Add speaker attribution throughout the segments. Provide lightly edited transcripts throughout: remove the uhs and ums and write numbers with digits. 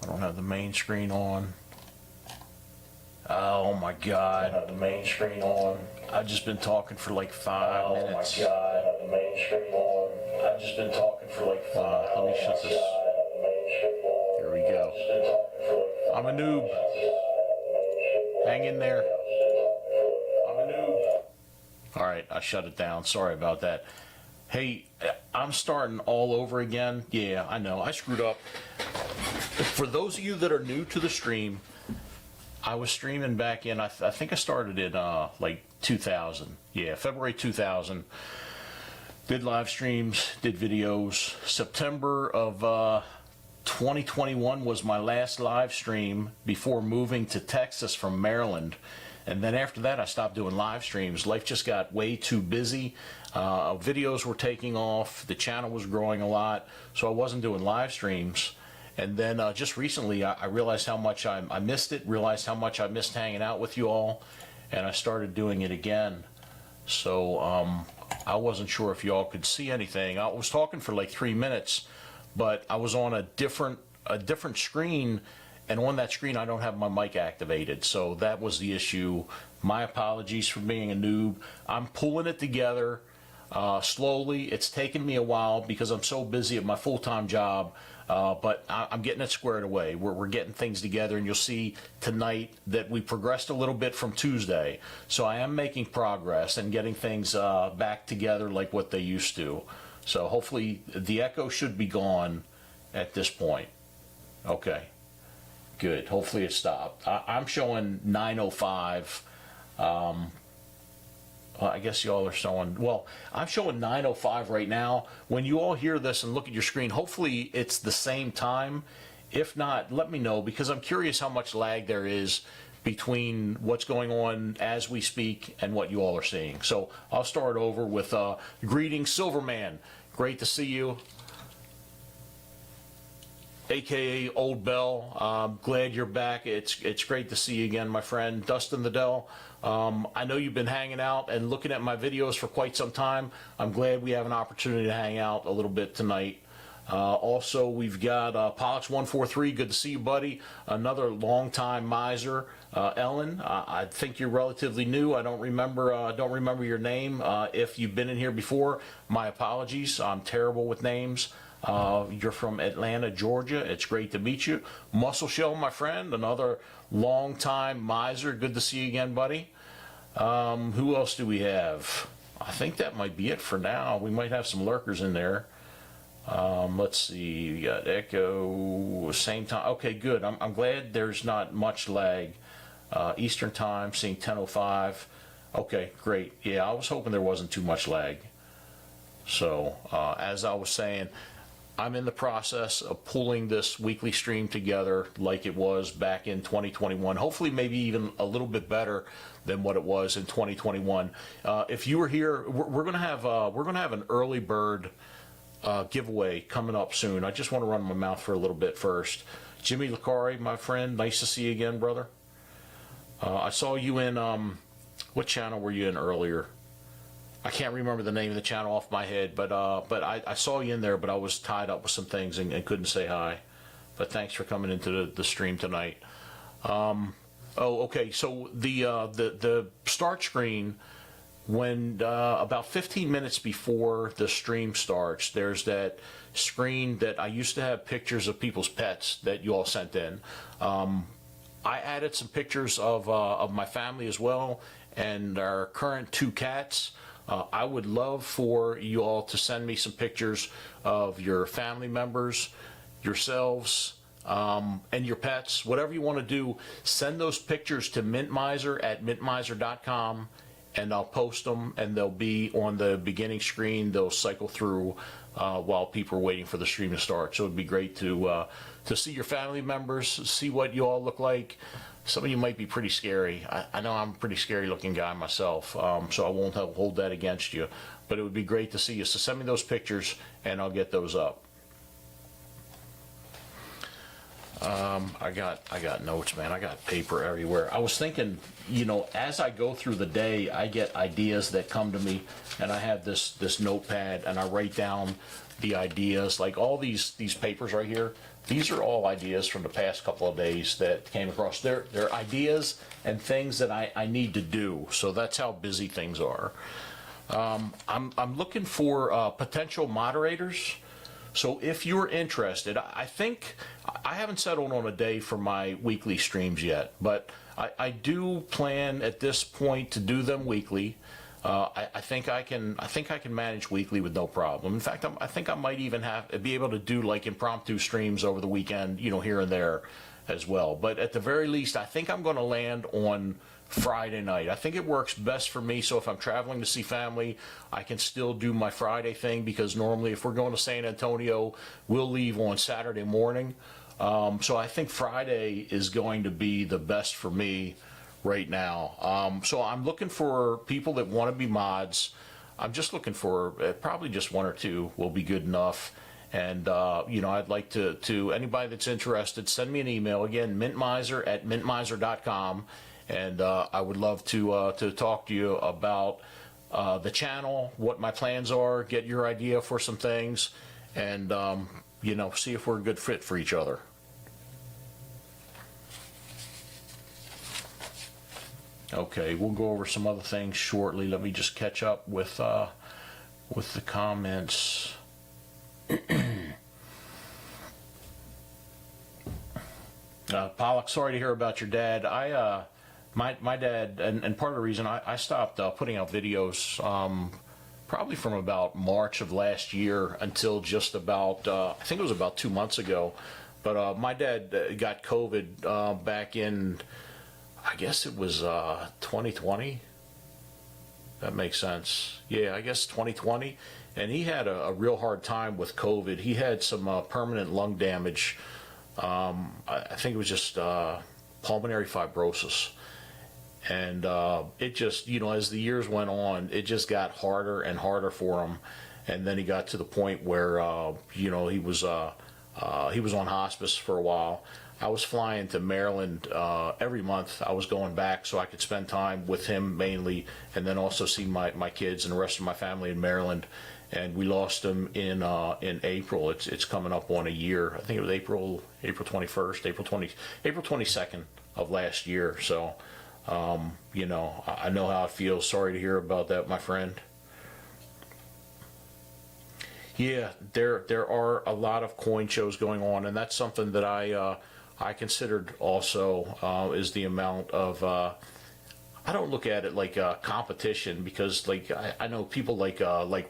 Speaker 1: I don't have the main screen on. Oh my God. I don't have the main screen on. I've just been talking for like 5 minutes. Oh my God. I don't have the main screen on. I've just been talking for like 5 Let me shut this. Here we go. I'm a noob. Hang in there. I'm a noob. All right, I shut it down. Sorry about that. Hey, I'm starting all over again. Yeah, I know. I screwed up. For those of you that are new to the stream, I was streaming back in, I think I started in like 2000. Yeah, February 2000. Did live streams, did videos. September of 2021 was my last live stream before moving to Texas from Maryland. And then after that, I stopped doing live streams. Life just got way too busy. Videos were taking off. The channel was growing a lot. So I wasn't doing live streams. And then just recently, I realized how much I missed it, realized how much I missed hanging out with you all. And I started doing it again. So I wasn't sure if you all could see anything. I was talking for like 3 minutes, but I was on a different screen. And on that screen, I don't have my mic activated. So that was the issue. My apologies for being a noob. I'm pulling it together slowly. It's taken me a while because I'm so busy at my full-time job. But I'm getting it squared away. We're getting things together. And you'll see tonight that we progressed a little bit from Tuesday. So I am making progress and getting things back together like what they used to. So hopefully the echo should be gone at this point. Okay. Good. Hopefully it stopped. I'm showing 905. Well, I guess y'all are showing, well, I'm showing 905 right now. When you all hear this and look at your screen, hopefully it's the same time. If not, let me know because I'm curious how much lag there is between what's going on as we speak and what you all are seeing. So I'll start over with greetings, Silverman. Great to see you. AKA Old Bell, glad you're back. It's great to see you again, my friend. Dustin the Dell, I know you've been hanging out and looking at my videos for quite some time. I'm glad we have an opportunity to hang out a little bit tonight. Also, we've got Pollux143, good to see you, buddy. Another longtime miser, Ellen. I think you're relatively new. I don't remember your name. If you've been in here before, my apologies. I'm terrible with names. You're from Atlanta, Georgia. It's great to meet you. Muscle Shell, my friend, another long-time miser. Good to see you again, buddy. Who else do we have? I think that might be it for now. We might have some lurkers in there. Let's see. We got Echo, same time. Okay, good. I'm glad there's not much lag. Eastern time, seeing 10:05. Okay, great. Yeah, I was hoping there wasn't too much lag. So, as I was saying, I'm in the process of pulling this weekly stream together like it was back in 2021. Hopefully maybe even a little bit better than what it was in 2021. If you were here, we're gonna have an early bird giveaway coming up soon. I just want to run my mouth for a little bit first. Jimmy Licari, my friend, nice to see you again, brother. I saw you in what channel were you in earlier? I can't remember the name of the channel off my head, but I saw you in there, but I was tied up with some things and couldn't say hi. But thanks for coming into the stream tonight. Oh, okay. So the start screen, when about 15 minutes before the stream starts, there's that screen that I used to have pictures of people's pets that you all sent in. I added some pictures of my family as well and our current 2 cats. I would love for you all to send me some pictures of your family members, yourselves, and your pets. Whatever you want to do, send those pictures to mintmiser@mintmiser.com, and I'll post them, and they'll be on the beginning screen. They'll cycle through while people are waiting for the stream to start. So it'd be great to see your family members, see what you all look like. Some of you might be pretty scary. I know I'm a pretty scary looking guy myself, so I won't hold that against you. But it would be great to see you. So send me those pictures, and I'll get those up. I got notes, man. I got paper everywhere. I was thinking, you know, as I go through the day, I get ideas that come to me, and I have this notepad, and I write down the ideas, like all these papers right here. These are all ideas from the past couple of days that came across. They're ideas and things that I need to do. So that's how busy things are. I'm looking for potential moderators. So if you're interested, I think I haven't settled on a day for my weekly streams yet, but I do plan at this point to do them weekly. I think I can manage weekly with no problem. In fact, I think I might even be able to do like impromptu streams over the weekend, here and there as well. But at the very least, I think I'm going to land on Friday night. I think it works best for me. So if I'm traveling to see family, I can still do my Friday thing, because normally if we're going to San Antonio, we'll leave on Saturday morning. So I think Friday is going to be the best for me right now. So I'm looking for people that want to be mods. I'm just looking for probably just one or two will be good enough. And, I'd like to anybody that's interested, send me an email. Again, mintmiser@mintmiser.com. And I would love to talk to you about the channel, what my plans are, get your idea for some things, and, see if we're a good fit for each other. Okay, we'll go over some other things shortly. Let me just catch up with the comments. Pollock, sorry to hear about your dad. My dad, and part of the reason I stopped putting out videos probably from about March of last year until just about, I think it was about 2 months ago. But my dad got COVID back in, I guess it was 2020. That makes sense. Yeah, I guess 2020. And he had a real hard time with COVID. He had some permanent lung damage. I think it was just pulmonary fibrosis. And it just, as the years went on, it just got harder and harder for him. And then he got to the point where, he was on hospice for a while. I was flying to Maryland every month. I was going back so I could spend time with him mainly, and then also see my kids and the rest of my family in Maryland. And we lost him in April. It's coming up on a year. I think it was April 21st, April 22nd of last year. So, I know how it feels. Sorry to hear about that, my friend. Yeah, there are a lot of coin shows going on, and that's something that I considered also is the amount of. I don't look at it like a competition, because like I know people like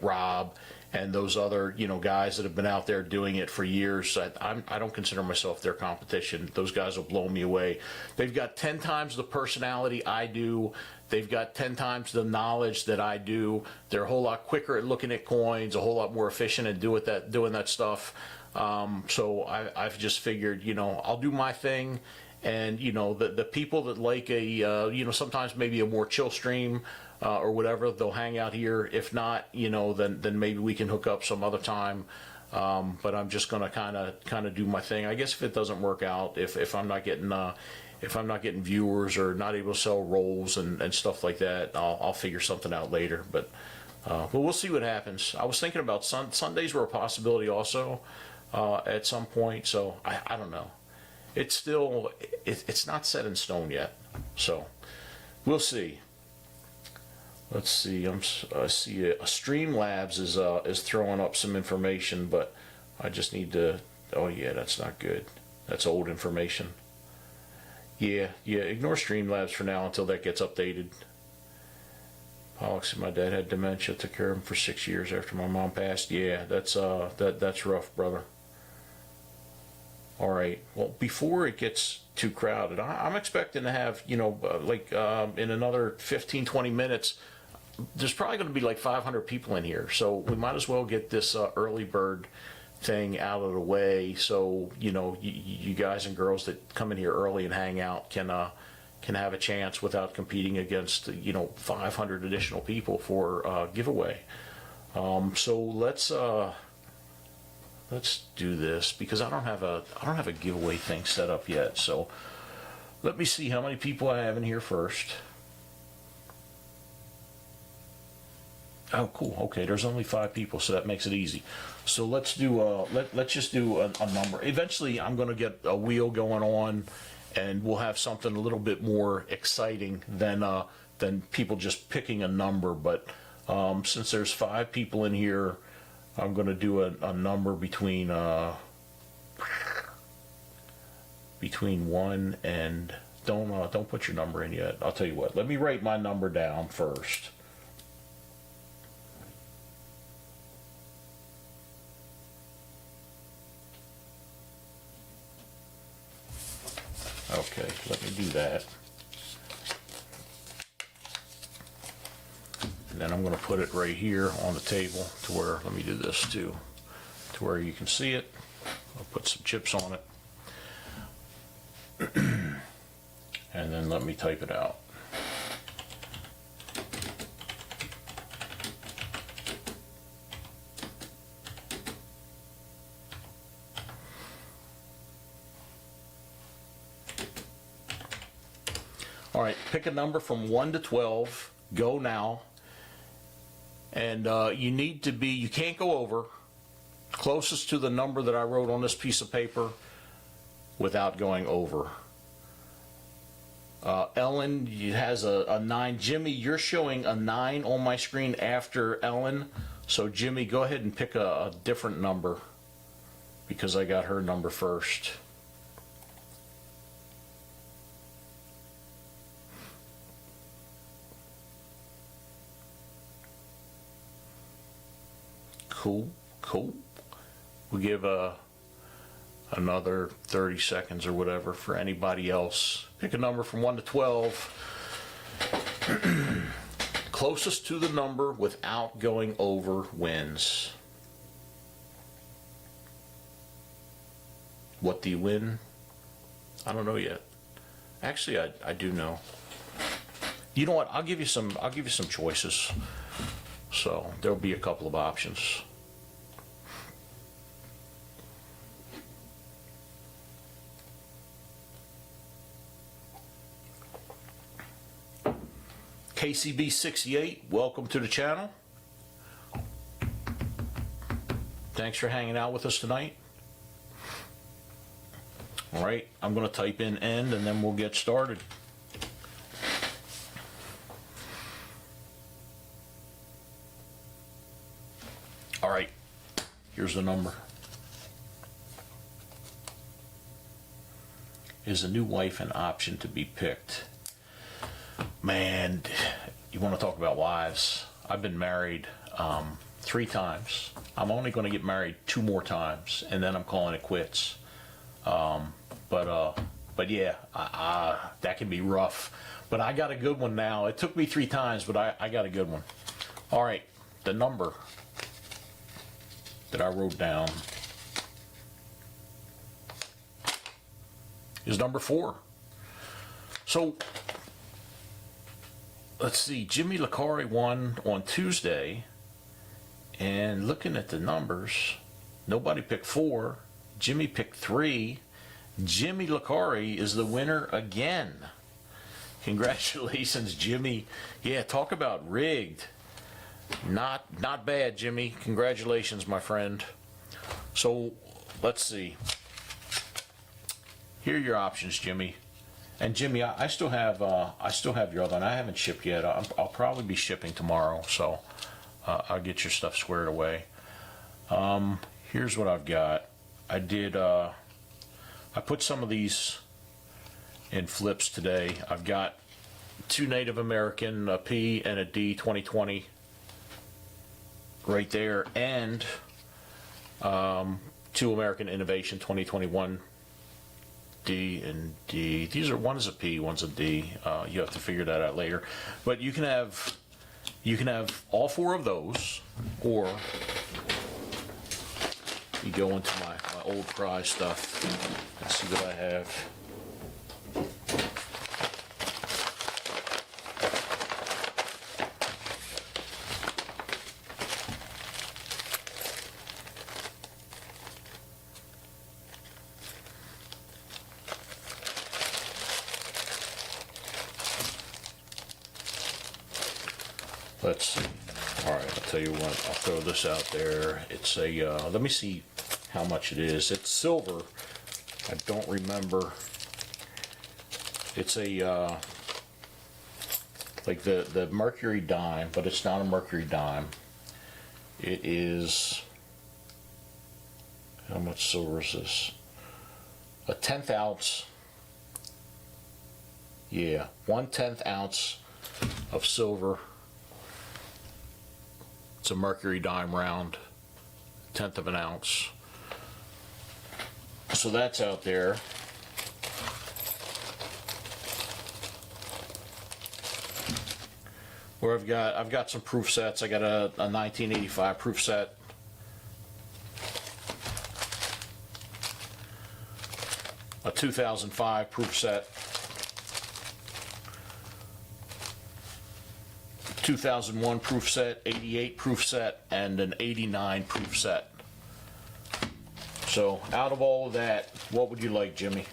Speaker 1: Rob and those other guys that have been out there doing it for years. I don't consider myself their competition. Those guys will blow me away. They've got 10 times the personality I do. They've got 10 times the knowledge that I do. They're a whole lot quicker at looking at coins, a whole lot more efficient at doing that stuff. So I've just figured, I'll do my thing. And, the people that like sometimes maybe a more chill stream or whatever, they'll hang out here. If not, then maybe we can hook up some other time. But I'm just going to kind of do my thing. I guess if it doesn't work out, if I'm not getting viewers or not able to sell rolls and stuff like that, I'll figure something out later. But we'll see what happens. I was thinking about Sundays were a possibility also at some point. So I don't know. It's still, it's not set in stone yet, so we'll see. Let's see. I see Streamlabs is throwing up some information, but I just need to. Oh yeah, that's not good. That's old information. Yeah. Ignore Streamlabs for now until that gets updated. Pollock said my dad had dementia. Took care of him for 6 years after my mom passed. Yeah, that's rough, brother. All right. Well, before it gets too crowded, I'm expecting to have, in another 15, 20 minutes, there's probably going to be like 500 people in here. So we might as well get this early bird thing out of the way. So, you guys and girls that come in here early and hang out can have a chance without competing against, 500 additional people for a giveaway. So let's do this, because I don't have a giveaway thing set up yet. So let me see how many people I have in here first. Oh, cool. Okay, there's only 5 people, so that makes it easy. So let's do let's just do a number. Eventually, I'm going to get a wheel going on, and we'll have something a little bit more exciting than people just picking a number. But since there's 5 people in here, I'm going to do a number between 1 and don't put your number in yet. I'll tell you what. Let me write my number down first. Okay, let me do that. And then I'm going to put it right here on the table to where, let me do this too, to where you can see it. I'll put some chips on it. And then let me type it out. All right, pick a number from 1 to 12. Go now. And you can't go over, closest to the number that I wrote on this piece of paper without going over. Ellen has a 9. Jimmy, you're showing a 9 on my screen after Ellen. So Jimmy, go ahead and pick a different number because I got her number first. Cool. We'll give another 30 seconds or whatever for anybody else. Pick a number from 1 to 12. Closest to the number without going over wins. What do you win? I don't know yet. Actually, I do know. You know what? I'll give you some choices. So there'll be a couple of options. KCB68, welcome to the channel. Thanks for hanging out with us tonight. All right, I'm going to type in end and then we'll get started. All right, here's the number. Is a new wife an option to be picked? Man, you want to talk about wives? I've been married 3 times. I'm only going to get married 2 more times, and then I'm calling it quits. But yeah, that can be rough. But I got a good one now. It took me 3 times, but I got a good one. All right, the number that I wrote down is number 4. So let's see, Jimmy Licari won on Tuesday, and looking at the numbers, nobody picked 4. Jimmy picked 3. Jimmy Licari is the winner again. Congratulations, Jimmy. Yeah, talk about rigged. Not bad, Jimmy. Congratulations, my friend. So let's see. Here are your options, Jimmy. And Jimmy, I still have your other one. I haven't shipped yet. I'll probably be shipping tomorrow, so I'll get your stuff squared away. Here's what I've got. I put some of these in flips today. I've got 2 Native American, a P and a D 2020 right there, and 2 American Innovation 2021 D and D. These are, one is a P, one's a D. You have to figure that out later. But you can have all 4 of those, or you go into my old prize stuff and see what I have. Let's see. All right, I'll tell you what, I'll throw this out there. It's a, let me see how much it is. It's silver. I don't remember. It's a, like the mercury dime, but it's not a mercury dime. It is, how much silver is this? A 1/10 ounce. Yeah, 1/10 ounce of silver. It's a mercury dime round, 1/10 of an ounce. So that's out there. Where I've got some proof sets. I got a 1985 proof set. A 2005 proof set. 2001 proof set, 88 proof set, and an 89 proof set. So out of all of that, what would you like, Jimmy?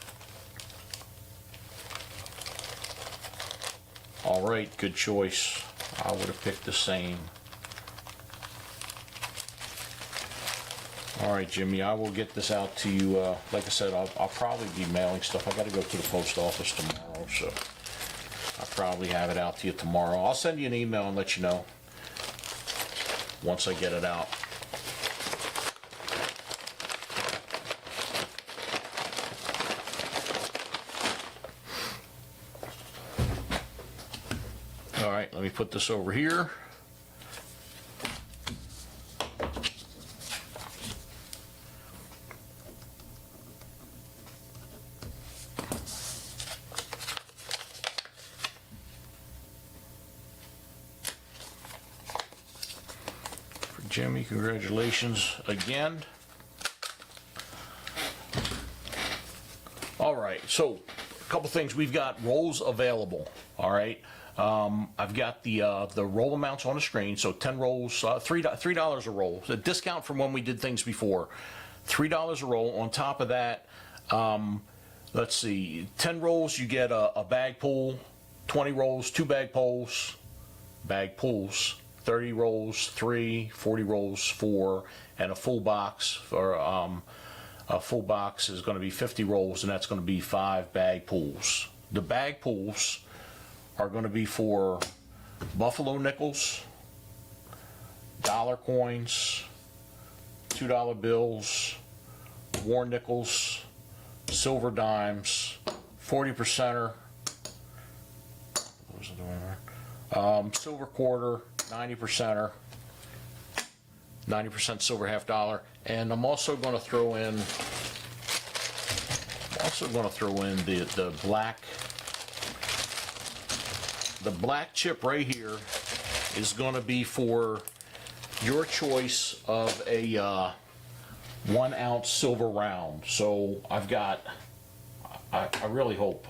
Speaker 1: All right, good choice. I would have picked the same. All right, Jimmy, I will get this out to you. Like I said, I'll probably be mailing stuff. I got to go to the post office tomorrow, so I'll probably have it out to you tomorrow. I'll send you an email and let you know once I get it out. All right, let me put this over here. For Jimmy, congratulations again. All right, so a couple things. We've got rolls available. All right. I've got the roll amounts on the screen, so 10 rolls, $3 a roll. A discount from when we did things before. $3 a roll. On top of that, let's see, 10 rolls you get a bag pull, 20 rolls 2 bag pulls, 30 rolls 3, 40 rolls 4, and a full box for a full box is going to be 50 rolls, and that's going to be 5 bag pulls. The bag pulls are going to be for buffalo nickels, dollar coins, $2 bills, war nickels, silver dimes, 40%er, silver quarter, 90%er, 90% silver half dollar, and I'm also going to throw in the black chip right here is going to be for your choice of a 1 ounce silver round. So I've got, I really hope,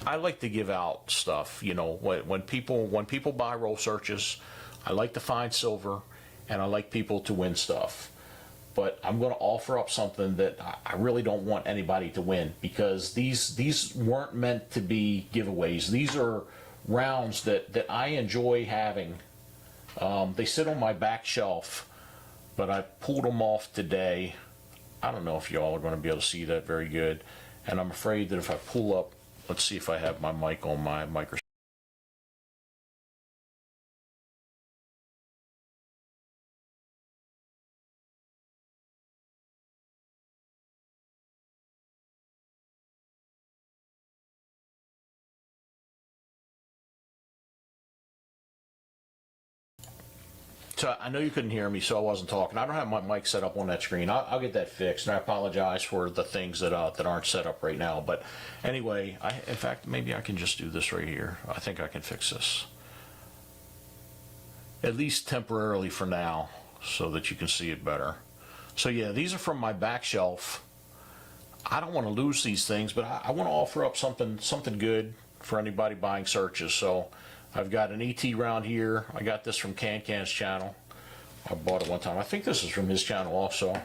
Speaker 1: I like to give out stuff, you know, when people buy roll searches, I like to find silver and I like people to win stuff. But I'm going to offer up something that I really don't want anybody to win, because these weren't meant to be giveaways. These are rounds that I enjoy having. They sit on my back shelf, but I pulled them off today. I don't know if y'all are going to be able to see that very good, and I'm afraid that if I pull up, let's see if I have my mic on my microphone. So I know you couldn't hear me, so I wasn't talking. I don't have my mic set up on that screen. I'll get that fixed, and I apologize for the things that aren't set up right now. But anyway, in fact, maybe I can just do this right here. I think I can fix this, at least temporarily for now, so that you can see it better. So yeah, these are from my back shelf. I don't want to lose these things, but I want to offer up something good for anybody buying searches. So I've got an ET round here. I got this from Can's channel. I bought it one time. I think this is from his channel also.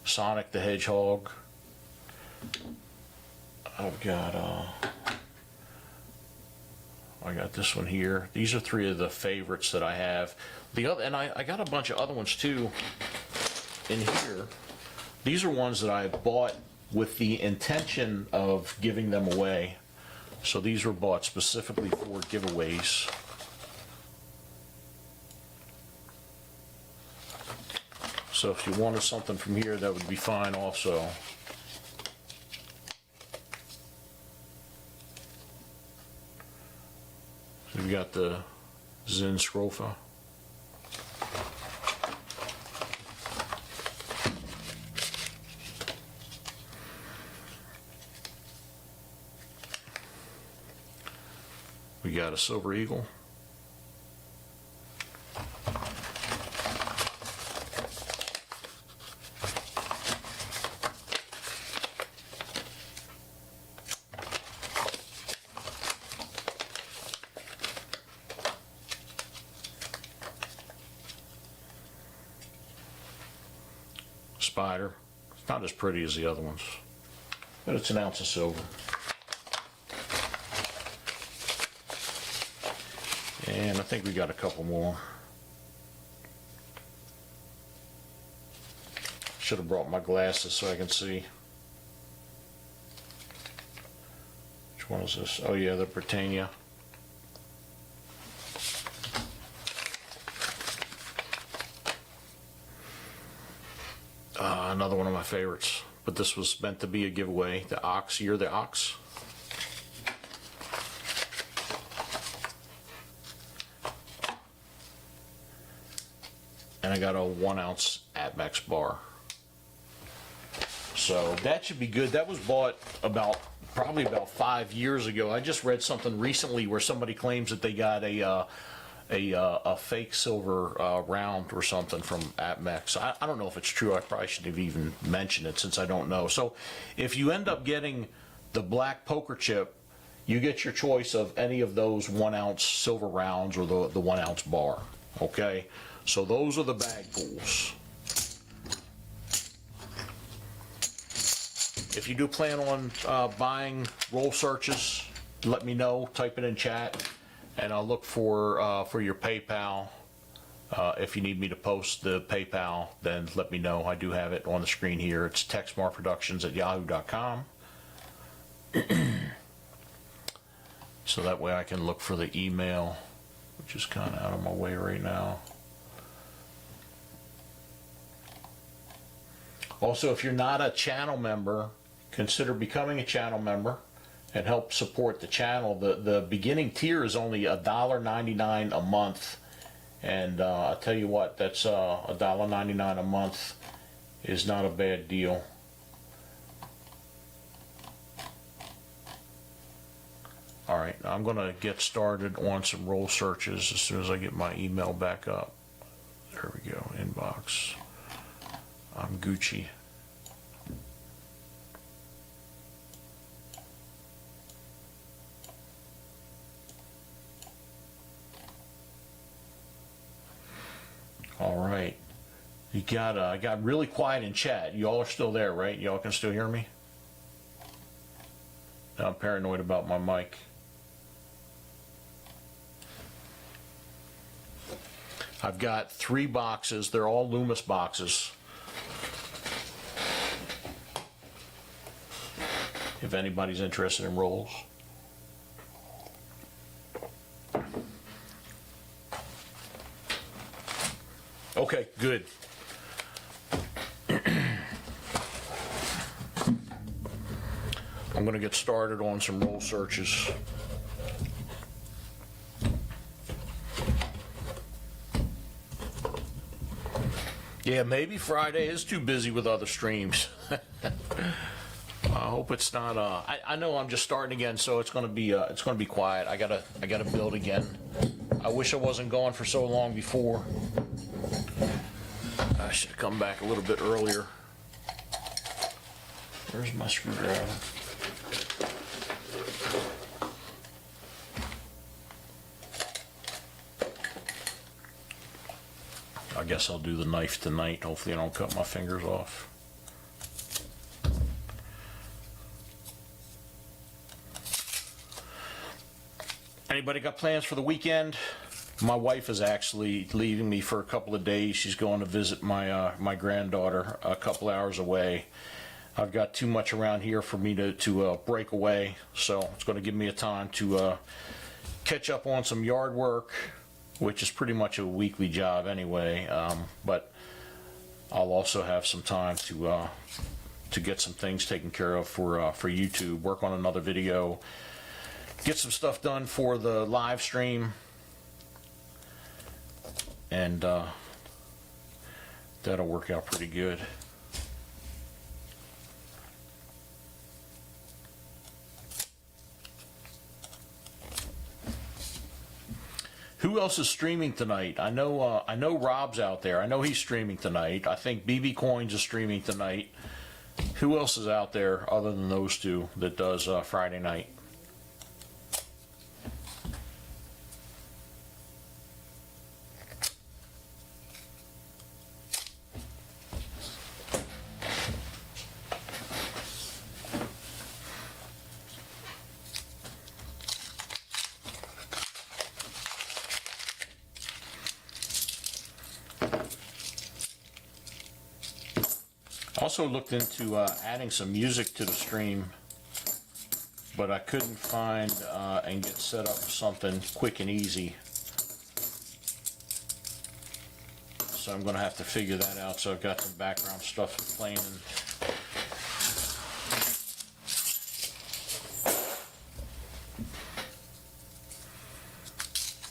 Speaker 1: Sonic the Hedgehog. I've got I got this one here. These are 3 of the favorites that I have. The other, and I got a bunch of other ones too in here. These are ones that I bought with the intention of giving them away. So these were bought specifically for giveaways. So if you wanted something from here, that would be fine also. So we've got the Zen Scrofa. We got a Silver Eagle. Spider. It's not as pretty as the other ones, but it's an ounce of silver. And I think we got a couple more. Should have brought my glasses so I can see. Which one is this? Oh yeah, the Britannia. Another one of my favorites, but this was meant to be a giveaway. The Ox, You're the Ox. And I got a 1 ounce Atmex bar. So that should be good. That was bought probably about 5 years ago. I just read something recently where somebody claims that they got a fake silver round or something from Atmex. I don't know if it's true. I probably shouldn't have even mentioned it since I don't know. So if you end up getting the black poker chip, you get your choice of any of those 1 ounce silver rounds or the 1 ounce bar. Okay, so those are the bag pools. If you do plan on buying roll searches, let me know. Type it in chat. And I'll look for your PayPal. If you need me to post the PayPal, then let me know. I do have it on the screen here. It's texmarproductions@yahoo.com. So that way I can look for the email, which is kind of out of my way right now. Also, if you're not a channel member, consider becoming a channel member and help support the channel. The beginning tier is only $1.99 a month, and I'll tell you what, that's $1.99 a month is not a bad deal. All right, I'm gonna get started on some roll searches as soon as I get my email back up. There we go, inbox. I'm Gucci. All right, I got really quiet in chat. You all are still there, right? Y'all can still hear me? I'm paranoid about my mic. I've got 3 boxes. They're all Loomis boxes. If anybody's interested in rolls. Okay, good. I'm going to get started on some roll searches. Yeah, maybe Friday is too busy with other streams. I hope it's not. I know I'm just starting again, so it's going to be quiet. I gotta build again. I wish I wasn't gone for so long before. I should have come back a little bit earlier. Where's my screwdriver? I guess I'll do the knife tonight. Hopefully I don't cut my fingers off. Anybody got plans for the weekend? My wife is actually leaving me for a couple of days. She's going to visit my granddaughter a couple hours away. I've got too much around here for me to break away, so it's going to give me a time to catch up on some yard work, which is pretty much a weekly job anyway. But I'll also have some time to get some things taken care of for YouTube. Work on another video. Get some stuff done for the live stream. And that'll work out pretty good. Who else is streaming tonight? I know Rob's out there. I know he's streaming tonight. I think BB Coins is streaming tonight. Who else is out there other than those two that does Friday night? Also looked into adding some music to the stream, but I couldn't find and get set up something quick and easy. So I'm going to have to figure that out. So I've got some background stuff playing.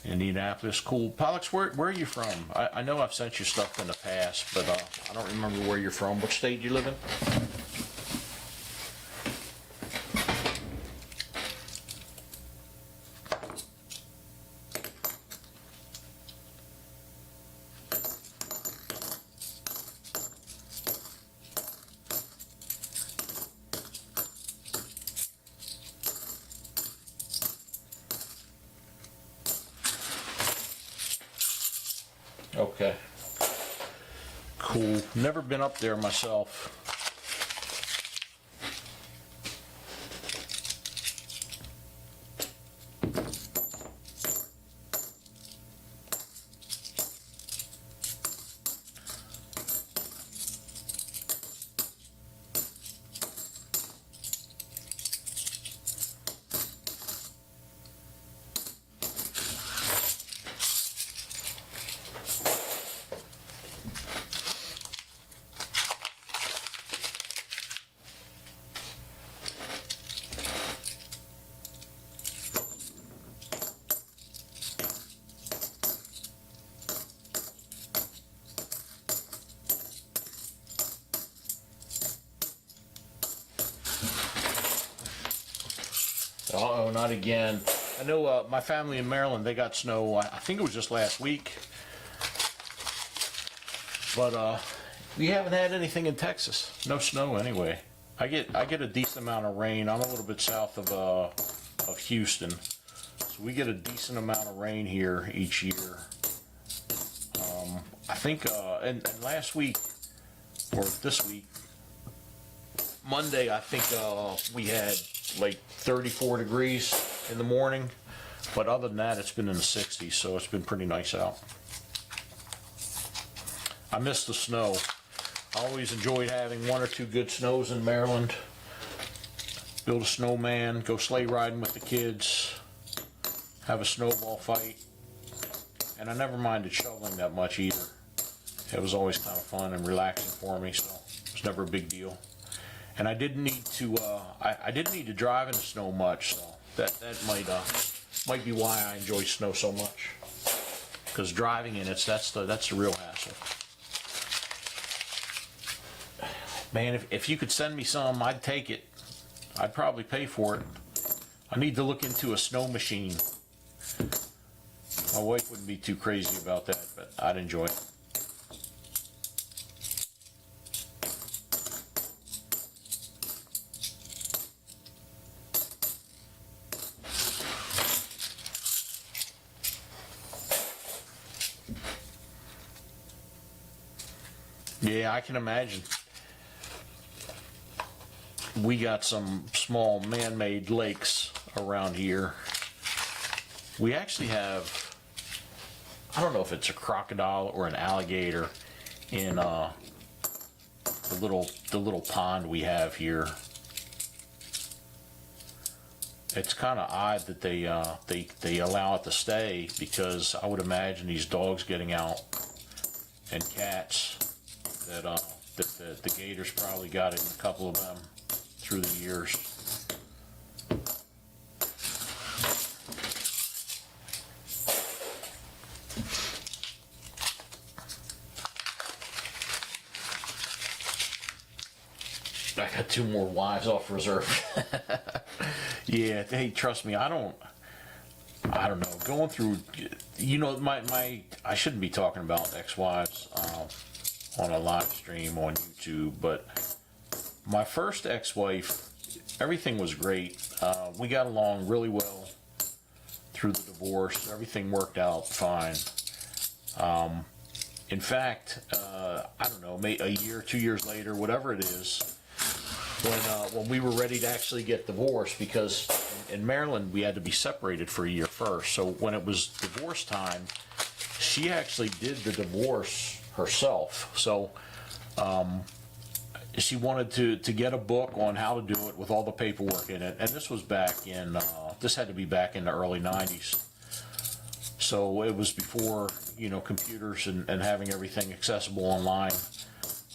Speaker 1: Indianapolis, cool. Pollux, where are you from? I know I've sent you stuff in the past, but I don't remember where you're from. What state do you live in? Okay. Cool. Never been up there myself. Uh-oh, not again. I know my family in Maryland, they got snow, I think it was just last week. But we haven't had anything in Texas. No snow anyway. I get a decent amount of rain. I'm a little bit south of Houston. So we get a decent amount of rain here each year. I think and last week, or this week, Monday, I think we had like 34 degrees in the morning, but other than that it's been in the 60s, so it's been pretty nice out. I miss the snow. I always enjoyed having one or two good snows in Maryland. Build a snowman, go sleigh riding with the kids, have a snowball fight, and I never minded shoveling that much either. It was always kind of fun and relaxing for me, so it was never a big deal. And I didn't need to. I didn't need to drive in the snow much, so that might be why I enjoy snow so much. Because driving in it, that's the real hassle. Man, if you could send me some, I'd take it. I'd probably pay for it. I need to look into a snow machine. My wife wouldn't be too crazy about that, but I'd enjoy it. Yeah, I can imagine. We got some small man-made lakes around here We actually have, I don't know if it's a crocodile or an alligator in the little pond we have here. It's kind of odd that they allow it to stay, because I would imagine these dogs getting out and cats that the gators probably got it in a couple of them through the years. I got 2 more wives off reserve. Yeah, hey, trust me, I don't know. Going through, you know, I shouldn't be talking about ex-wives on a live stream on YouTube, but my first ex-wife, everything was great. We got along really well through the divorce. Everything worked out fine. In fact, I don't know, maybe a year, 2 years later, whatever it is, when we were ready to actually get divorced, because in Maryland we had to be separated for a year first. So when it was divorce time, she actually did the divorce herself. So she wanted to get a book on how to do it with all the paperwork in it, and this was back in this had to be back in the early 90s. So it was before, you know, computers and having everything accessible online.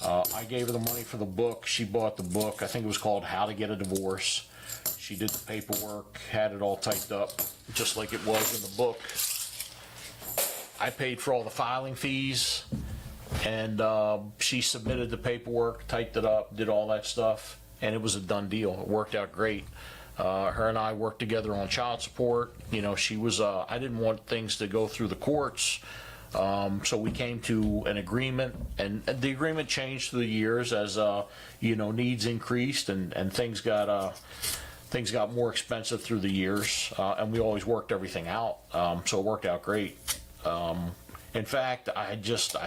Speaker 1: I gave her the money for the book. She bought the book. I think it was called How to Get a Divorce. She did the paperwork, had it all typed up just like it was in the book. I paid for all the filing fees, and she submitted the paperwork, typed it up, did all that stuff, and it was a done deal. It worked out great. Her and I worked together on child support. You know, she was, I didn't want things to go through the courts. So we came to an agreement, and the agreement changed through the years as you know, needs increased and things got more expensive through the years, and we always worked everything out. So it worked out great. In fact, I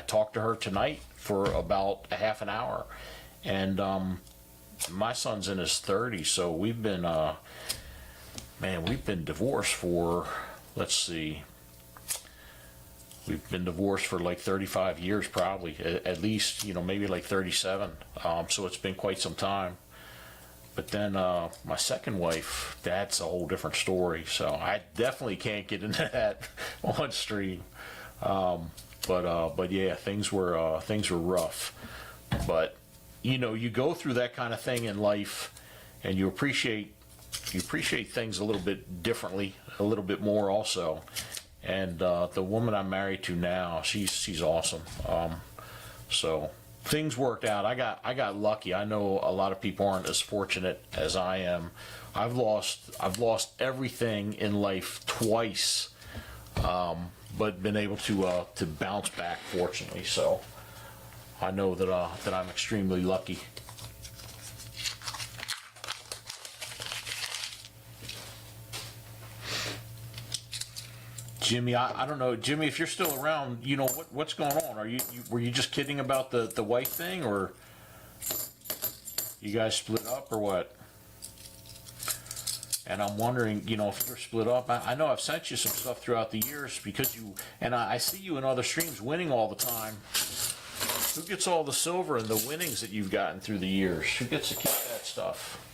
Speaker 1: talked to her tonight for about a half an hour, and my son's in his 30s, so we've been divorced for, let's see. We've been divorced for like 35 years, probably, at least, you know, maybe like 37. So it's been quite some time. But then my second wife, that's a whole different story. So I definitely can't get into that on stream. But yeah, things were rough. But you know, you go through that kind of thing in life, and you appreciate things a little bit differently, a little bit more also. And the woman I'm married to now, she's awesome. So things worked out. I got lucky. I know a lot of people aren't as fortunate as I am. I've lost everything in life twice, but been able to bounce back, fortunately. So I know that I'm extremely lucky. Jimmy, I don't know, Jimmy, if you're still around, you know, what's going on? Were you just kidding about the wife thing, or you guys split up, or what? And I'm wondering, you know, if you're split up. I know I've sent you some stuff throughout the years, because I see you in other streams winning all the time. Who gets all the silver and the winnings that you've gotten through the years? Who gets to keep that stuff?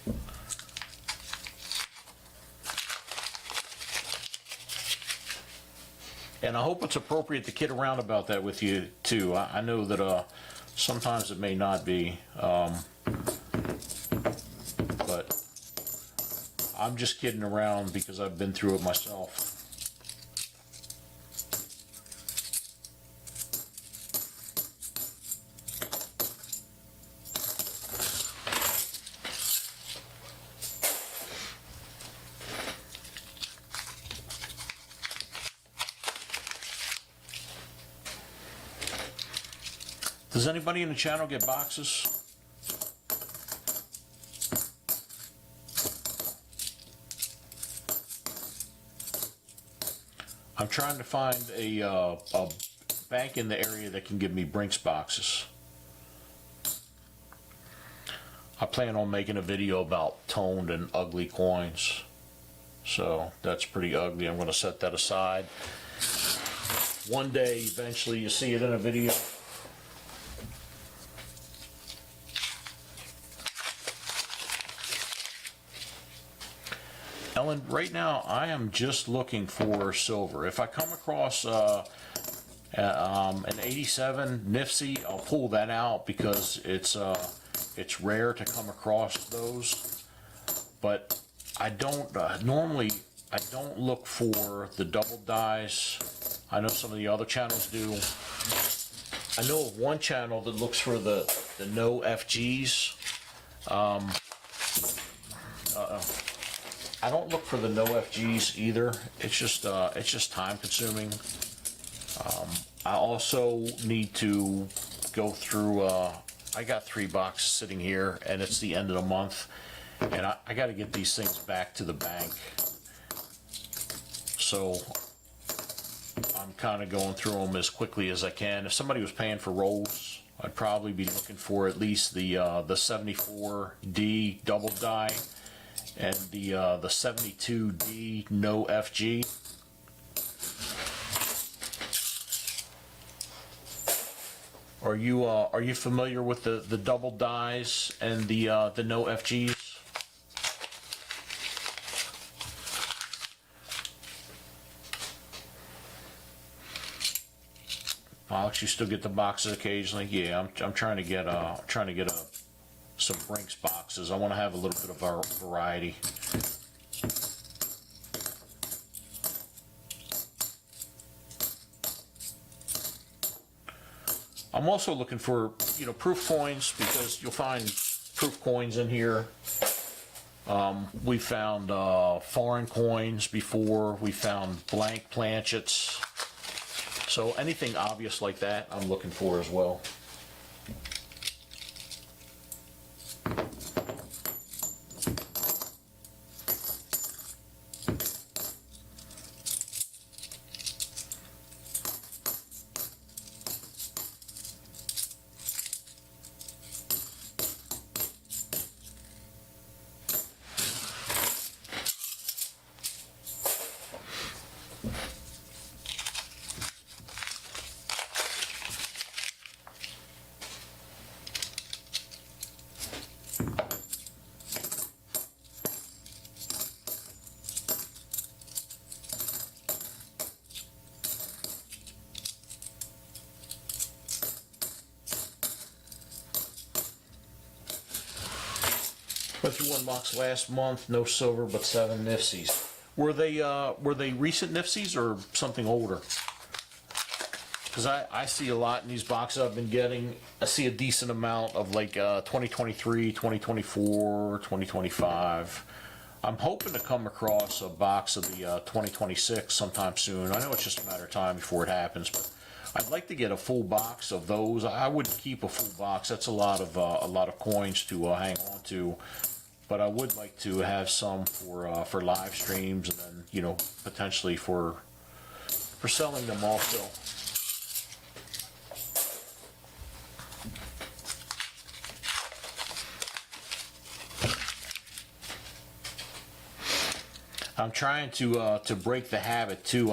Speaker 1: And I hope it's appropriate to kid around about that with you too. I know that sometimes it may not be, but I'm just kidding around because I've been through it myself. Does anybody in the channel get boxes? I'm trying to find a bank in the area that can give me Brinks boxes. I plan on making a video about toned and ugly coins. So that's pretty ugly. I'm going to set that aside. One day, eventually, you see it in a video. Ellen, right now I am just looking for silver. If I come across an 87 NIFC, I'll pull that out because it's rare to come across those. But I don't normally I don't look for the double dies. I know some of the other channels do. I know of one channel that looks for the no FGs. I don't look for the no FGs either. It's just time consuming. I also need to go through. I got 3 boxes sitting here, and it's the end of the month, and I got to get these things back to the bank. So I'm kind of going through them as quickly as I can. If somebody was paying for rolls, I'd probably be looking for at least the 74D double die and the 72D no FG. Are you familiar with the double dies and the no FGs? Alex, you still get the boxes occasionally? Yeah, I'm trying to get some Brinks boxes. I want to have a little bit of variety. I'm also looking for, proof coins, because you'll find proof coins in here. We found foreign coins before. We found blank planchets. So anything obvious like that, I'm looking for as well. Went through one box last month, no silver, but 7 NIFCs. Were they recent NIFCs or something older? Because I see a lot in these boxes I've been getting. I see a decent amount of like 2023, 2024, 2025. I'm hoping to come across a box of the 2026 sometime soon. I know it's just a matter of time before it happens, but I'd like to get a full box of those. I wouldn't keep a full box. That's a lot of coins to hang on to. But I would like to have some for live streams, and then potentially for selling them also. I'm trying to break the habit too.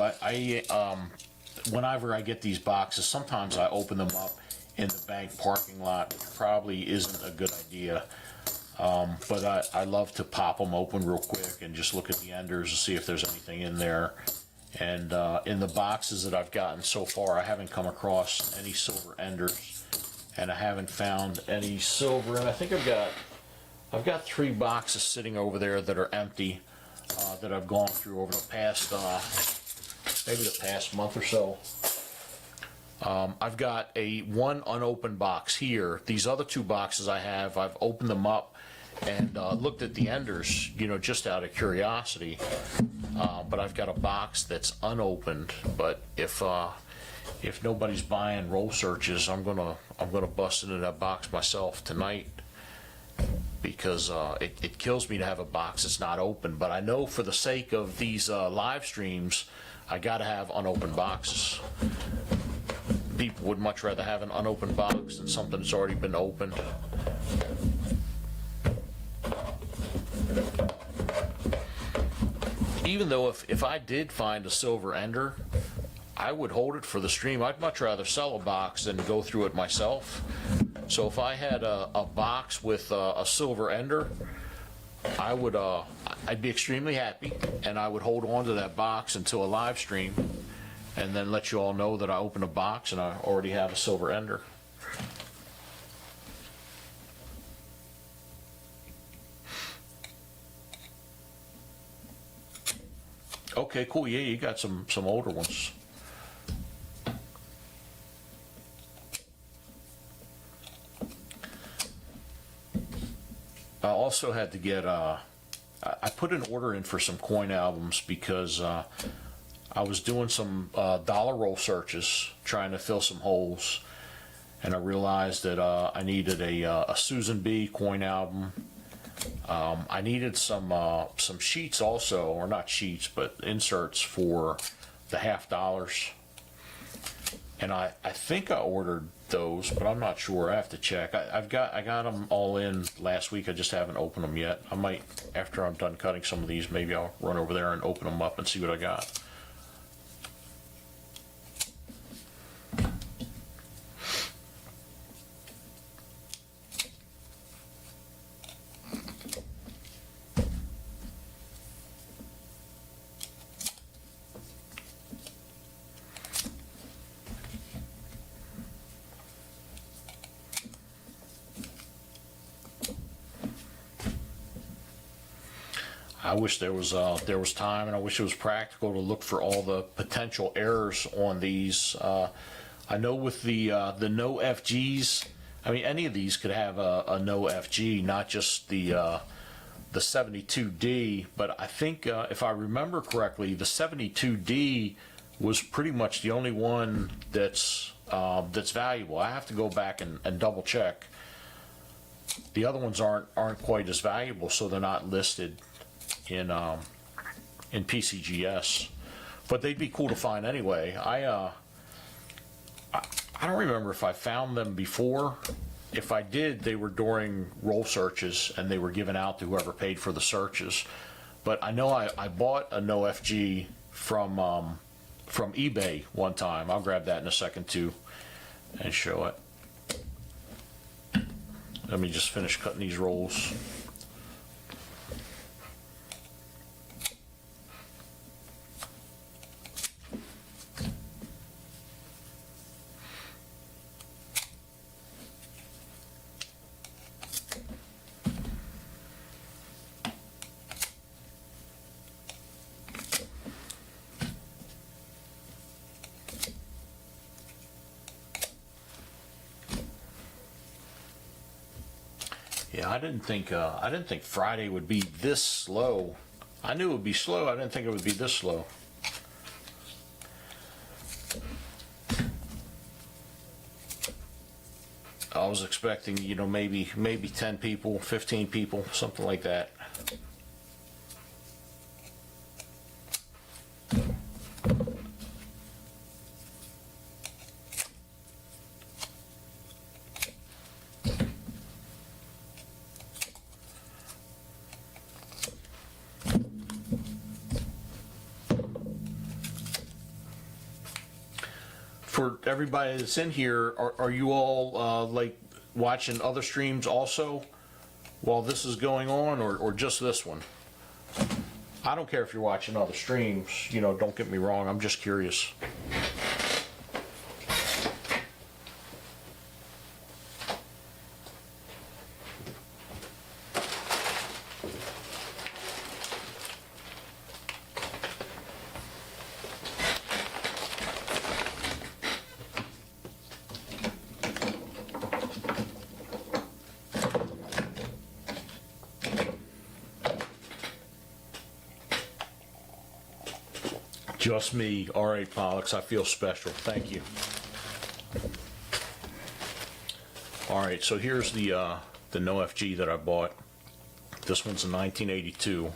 Speaker 1: Whenever I get these boxes, sometimes I open them up in the bank parking lot, which probably isn't a good idea. But I love to pop them open real quick and just look at the enders and see if there's anything in there. And in the boxes that I've gotten so far, I haven't come across any silver enders, and I haven't found any silver. And I think I've got 3 boxes sitting over there that are empty that I've gone through over the past maybe the past month or so. I've got one unopened box here. These other 2 boxes I've opened them up and looked at the enders, just out of curiosity. But I've got a box that's unopened. But if nobody's buying roll searches, I'm gonna bust into that box myself tonight, because it kills me to have a box that's not open. But I know for the sake of these live streams, I gotta have unopened boxes. People would much rather have an unopened box than something that's already been opened. even though if I did find a silver ender, I would hold it for the stream. I'd much rather sell a box than go through it myself. So if I had a box with a silver ender, I would I'd be extremely happy, and I would hold on to that box until a live stream, and then let you all know that I opened a box and I already have a silver ender. Okay, cool. Yeah, you got some older ones. I also had to get I put an order in for some coin albums because I was doing some dollar roll searches trying to fill some holes, and I realized that I needed a Susan B. coin album. I needed some sheets also, or not sheets, but inserts for the $50. And I think I ordered those, but I'm not sure. I have to check. I got them all in last week. I just haven't opened them yet. I might, after I'm done cutting some of these, maybe I'll run over there and open them up and see what I got. I wish there was time, and I wish it was practical to look for all the potential errors on these. I know with the no FGs, I mean any of these could have a no FG, not just the 72D. But I think if I remember correctly, the 72D was pretty much the only one that's valuable. I have to go back and double check. The other ones aren't quite as valuable, so they're not listed in PCGS, but they'd be cool to find anyway. I don't remember if I found them before. If I did, they were during roll searches and they were given out to whoever paid for the searches. But I know I bought a no FG from eBay one time. I'll grab that in a second too and show it. Let me just finish cutting these rolls. Yeah, I didn't think Friday would be this slow. I knew it would be slow. I didn't think it would be this slow. I was expecting, maybe 10 people, 15 people, something like that. For everybody that's in here, are you all like watching other streams also while this is going on, or just this one? I don't care if you're watching other streams, don't get me wrong, I'm just curious. Just me. All right, Pollux, I feel special. Thank you. All right, so here's the no FG that I bought. This one's a 1982.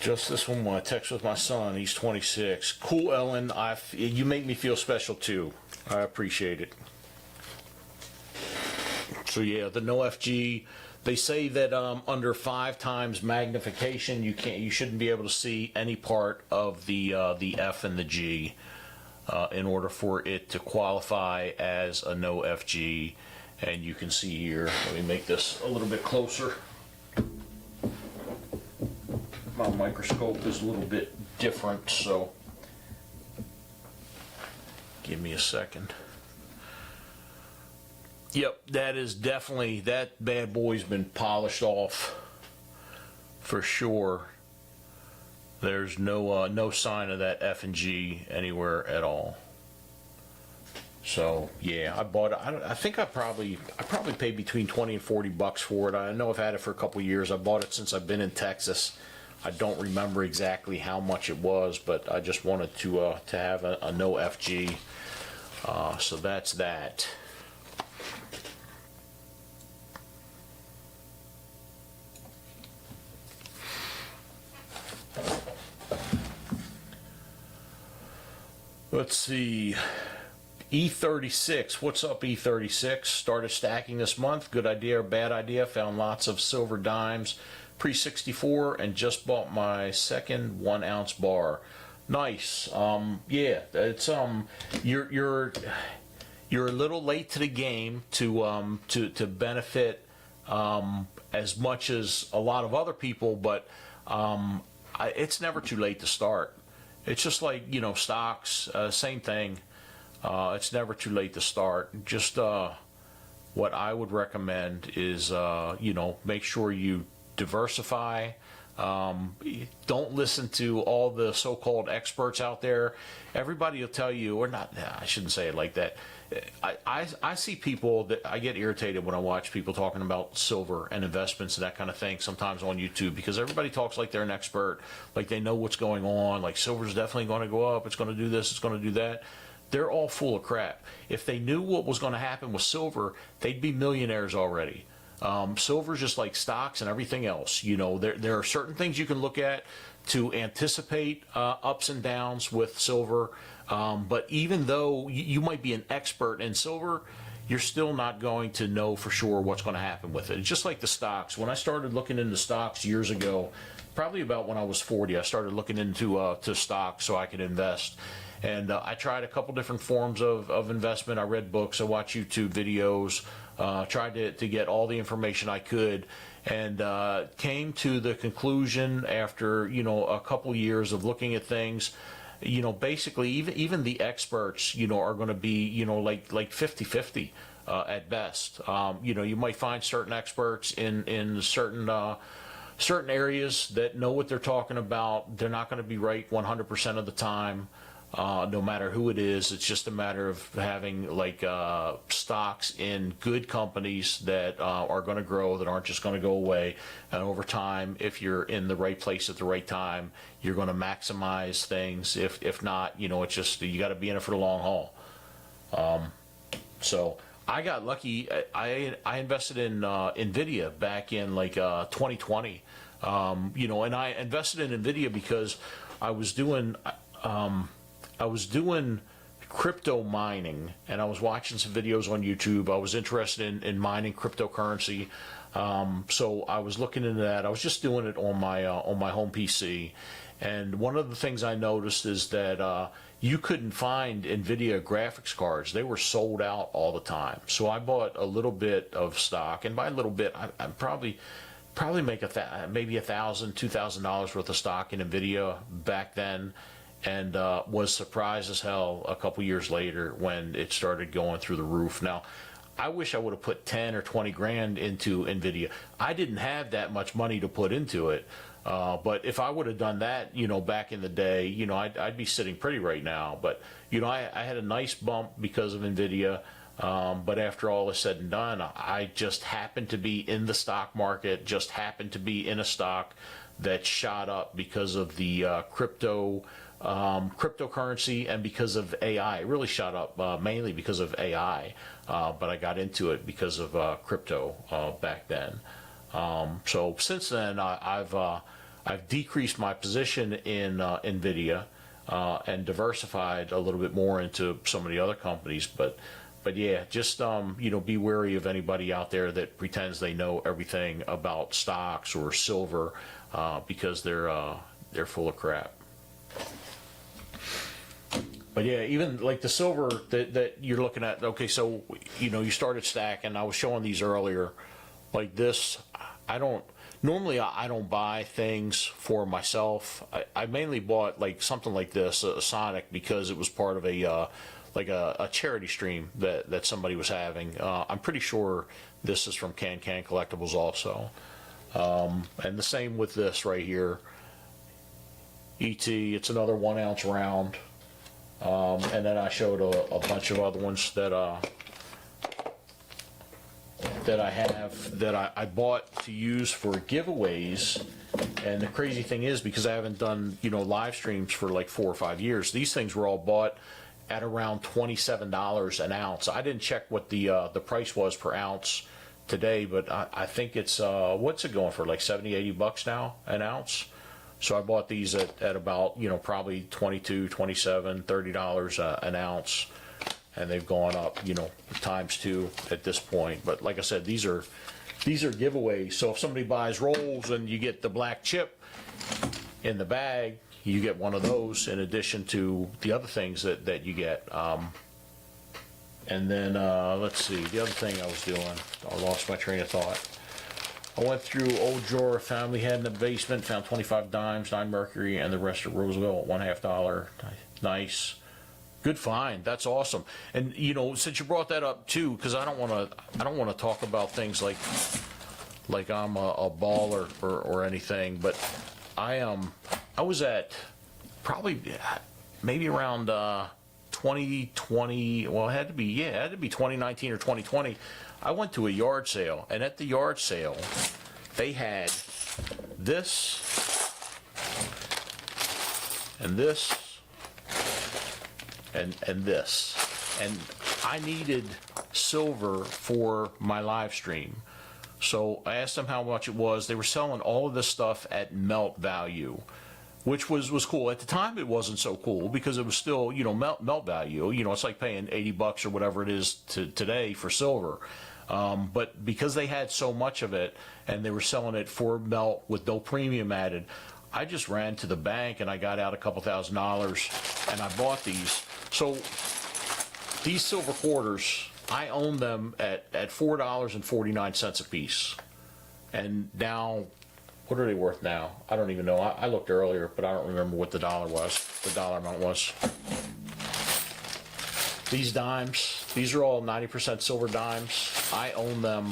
Speaker 1: Just this one when I text with my son. He's 26. Cool, Ellen. You make me feel special too. I appreciate it. So yeah, the no FG. They say that under 5 times magnification, you shouldn't be able to see any part of the F and the G in order for it to qualify as a no FG. And you can see here. Let me make this a little bit closer. My microscope is a little bit different, so give me a second. Yep, that is definitely, that bad boy's been polished off for sure. There's no sign of that F and G anywhere at all. So yeah, I bought it. I think I probably paid between 20 and 40 bucks for it. I know I've had it for a couple years. I bought it since I've been in Texas. I don't remember exactly how much it was, but I just wanted to have a no FG. So that's that. Let's see. E36, what's up E36? Started stacking this month. Good idea or bad idea? Found lots of silver dimes pre-64 and just bought my second 1 ounce bar. Nice. Yeah, it's you're a little late to the game to benefit as much as a lot of other people, but it's never too late to start. It's just like, you know, stocks, same thing. It's never too late to start. Just what I would recommend is, you know, make sure you diversify. Don't listen to all the so-called experts out there. Everybody will tell you, or not, I shouldn't say it like that. I see people that I get irritated when I watch people talking about silver and investments and that kind of thing sometimes on YouTube, because everybody talks like they're an expert, like they know what's going on, like silver's definitely going to go up, it's going to do this, it's going to do that. They're all full of crap. If they knew what was going to happen with silver, they'd be millionaires already. Silver's just like stocks and everything else. You know, there are certain things you can look at to anticipate ups and downs with silver. But even though you might be an expert in silver, you're still not going to know for sure what's going to happen with it. It's just like the stocks. When I started looking into stocks years ago, probably about when I was 40, I started looking into to stocks so I could invest. And I tried a couple different forms of investment. I read books, I watched YouTube videos, tried to get all the information I could, and came to the conclusion after, you know, a couple years of looking at things, you know, basically even the experts, you know, are going to be, you know, like 50-50 at best. You know, you might find certain experts in certain areas that know what they're talking about. They're not going to be right 100% of the time. No matter who it is. It's just a matter of having like stocks in good companies that are going to grow, that aren't just going to go away. And over time, if you're in the right place at the right time, you're going to maximize things. If not, you know, it's just, you got to be in it for the long haul. So I got lucky. I invested in NVIDIA back in like 2020. You know, and I invested in NVIDIA because I was doing crypto mining, and I was watching some videos on YouTube. I was interested in mining cryptocurrency, so I was looking into that. I was just doing it on my home PC, and one of the things I noticed is that you couldn't find NVIDIA graphics cards. They were sold out all the time. So I bought a little bit of stock, and by a little bit, I probably make maybe $1,000, $2,000 worth of stock in NVIDIA back then. And was surprised as hell a couple years later when it started going through the roof. Now, I wish I would have put 10 or 20 grand into NVIDIA. I didn't have that much money to put into it, but if I would have done that, you know, back in the day, you know, I'd be sitting pretty right now. But, you know, I had a nice bump because of NVIDIA, but after all is said and done, I just happened to be in the stock market, just happened to be in a stock that shot up because of the cryptocurrency and because of AI. It really shot up mainly because of AI, but I got into it because of crypto back then. So since then, I've decreased my position in NVIDIA and diversified a little bit more into some of the other companies. But But yeah, just be wary of anybody out there that pretends they know everything about stocks or silver, because they're full of crap. But yeah, even like the silver that you're looking at. Okay, so you started stacking. I was showing these earlier. Like this, normally I don't buy things for myself. I mainly bought like something like this, a Sonic, because it was part of a charity stream that somebody was having. I'm pretty sure this is from Can Collectibles also. And the same with this right here. ET, it's another 1 ounce round. And then I showed a bunch of other ones that I have that I bought to use for giveaways. And the crazy thing is, because I haven't done live streams for like 4 or 5 years, these things were all bought at around $27 an ounce. I didn't check what the price was per ounce today, but I think it's what's it going for, like 70-80 bucks now an ounce. So I bought these at about probably $22, $27, $30 an ounce, and they've gone up times 2 at this point. But like I said, these are giveaways. So if somebody buys rolls and you get the black chip in the bag, you get one of those in addition to the other things that you get. And then let's see, the other thing I was doing, I lost my train of thought. I went through old drawer a family had in the basement, found 25 dimes, 9 Mercury, and the rest of Roosevelt, $1.50. Nice, good find. That's awesome. And since you brought that up too, because I don't want to talk about things like I'm a baller or anything, but I was at probably maybe around 2020. Well, it had to be 2019 or 2020. I went to a yard sale, and at the yard sale, they had this and this and this, and I needed silver for my live stream. So I asked them how much it was. They were selling all of this stuff at melt value, which was cool. At the time, it wasn't so cool because it was still, melt value. It's like paying 80 bucks or whatever it is today for silver. But because they had so much of it and they were selling it for melt with no premium added, I just ran to the bank and I got out a couple $1,000s and I bought these. So these silver quarters, I own them at $4.49 a piece. And now, what are they worth now? I don't even know. I looked earlier, but I don't remember what the dollar amount was. These dimes, these are all 90% silver dimes. I own them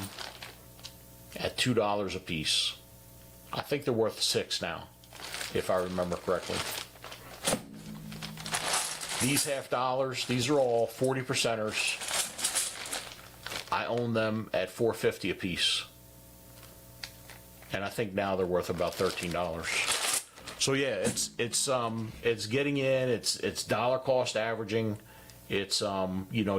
Speaker 1: at $2 a piece. I think they're worth $6 now, if I remember correctly. These $half, these are all 40 percenters. I own them at $4.50 a piece. And I think now they're worth about $13. So yeah, it's getting in, it's dollar cost averaging. It's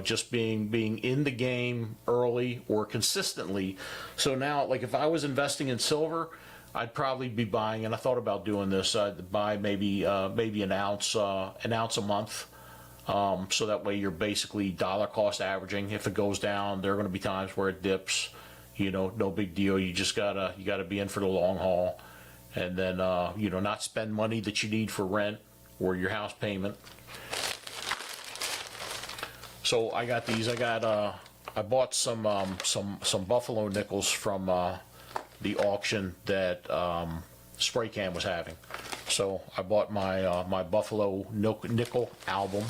Speaker 1: just being in the game early or consistently. So now, like if I was investing in silver, I'd probably be buying, and I thought about doing this. I'd buy maybe an ounce a month. So that way you're basically dollar cost averaging. If it goes down, there are going to be times where it dips. No big deal. You just gotta be in for the long haul, and then not spend money that you need for rent or your house payment. So I got these. I bought some buffalo nickels from the auction that Spray Can was having. So I bought my buffalo nickel album.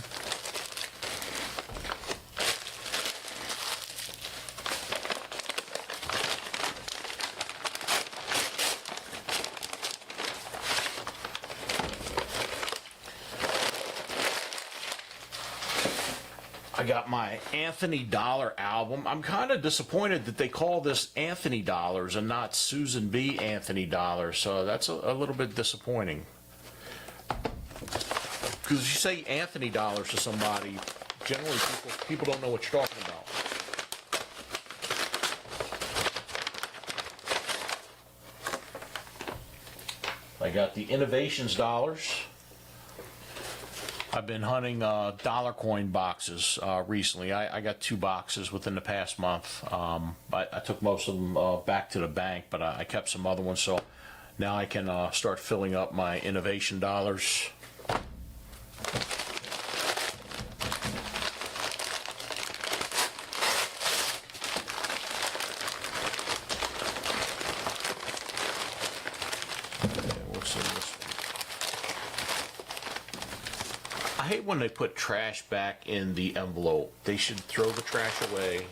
Speaker 1: I got my Anthony Dollar album. I'm kind of disappointed that they call this Anthony Dollars and not Susan B. Anthony Dollars, so that's a little bit disappointing. Because if you say Anthony Dollars to somebody, generally people don't know what you're talking about. I got the Innovations Dollars. I've been hunting dollar coin boxes recently. I got 2 boxes within the past month. I took most of them back to the bank, but I kept some other ones, so now I can start filling up my innovation dollars. I hate when they put trash back in the envelope. They should throw the trash away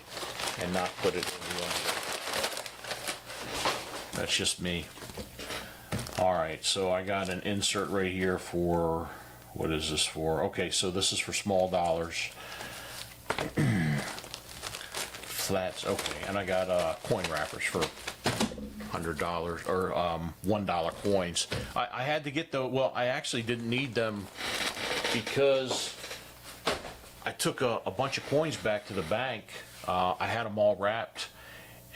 Speaker 1: and not put it in the envelope. That's just me. Alright, so I got an insert right here for, what is this for? Okay, so this is for small dollars. Flats, okay, and I got coin wrappers for $100 or $1 coins. I had to get the, well, I actually didn't need them because I took a bunch of coins back to the bank. I had them all wrapped,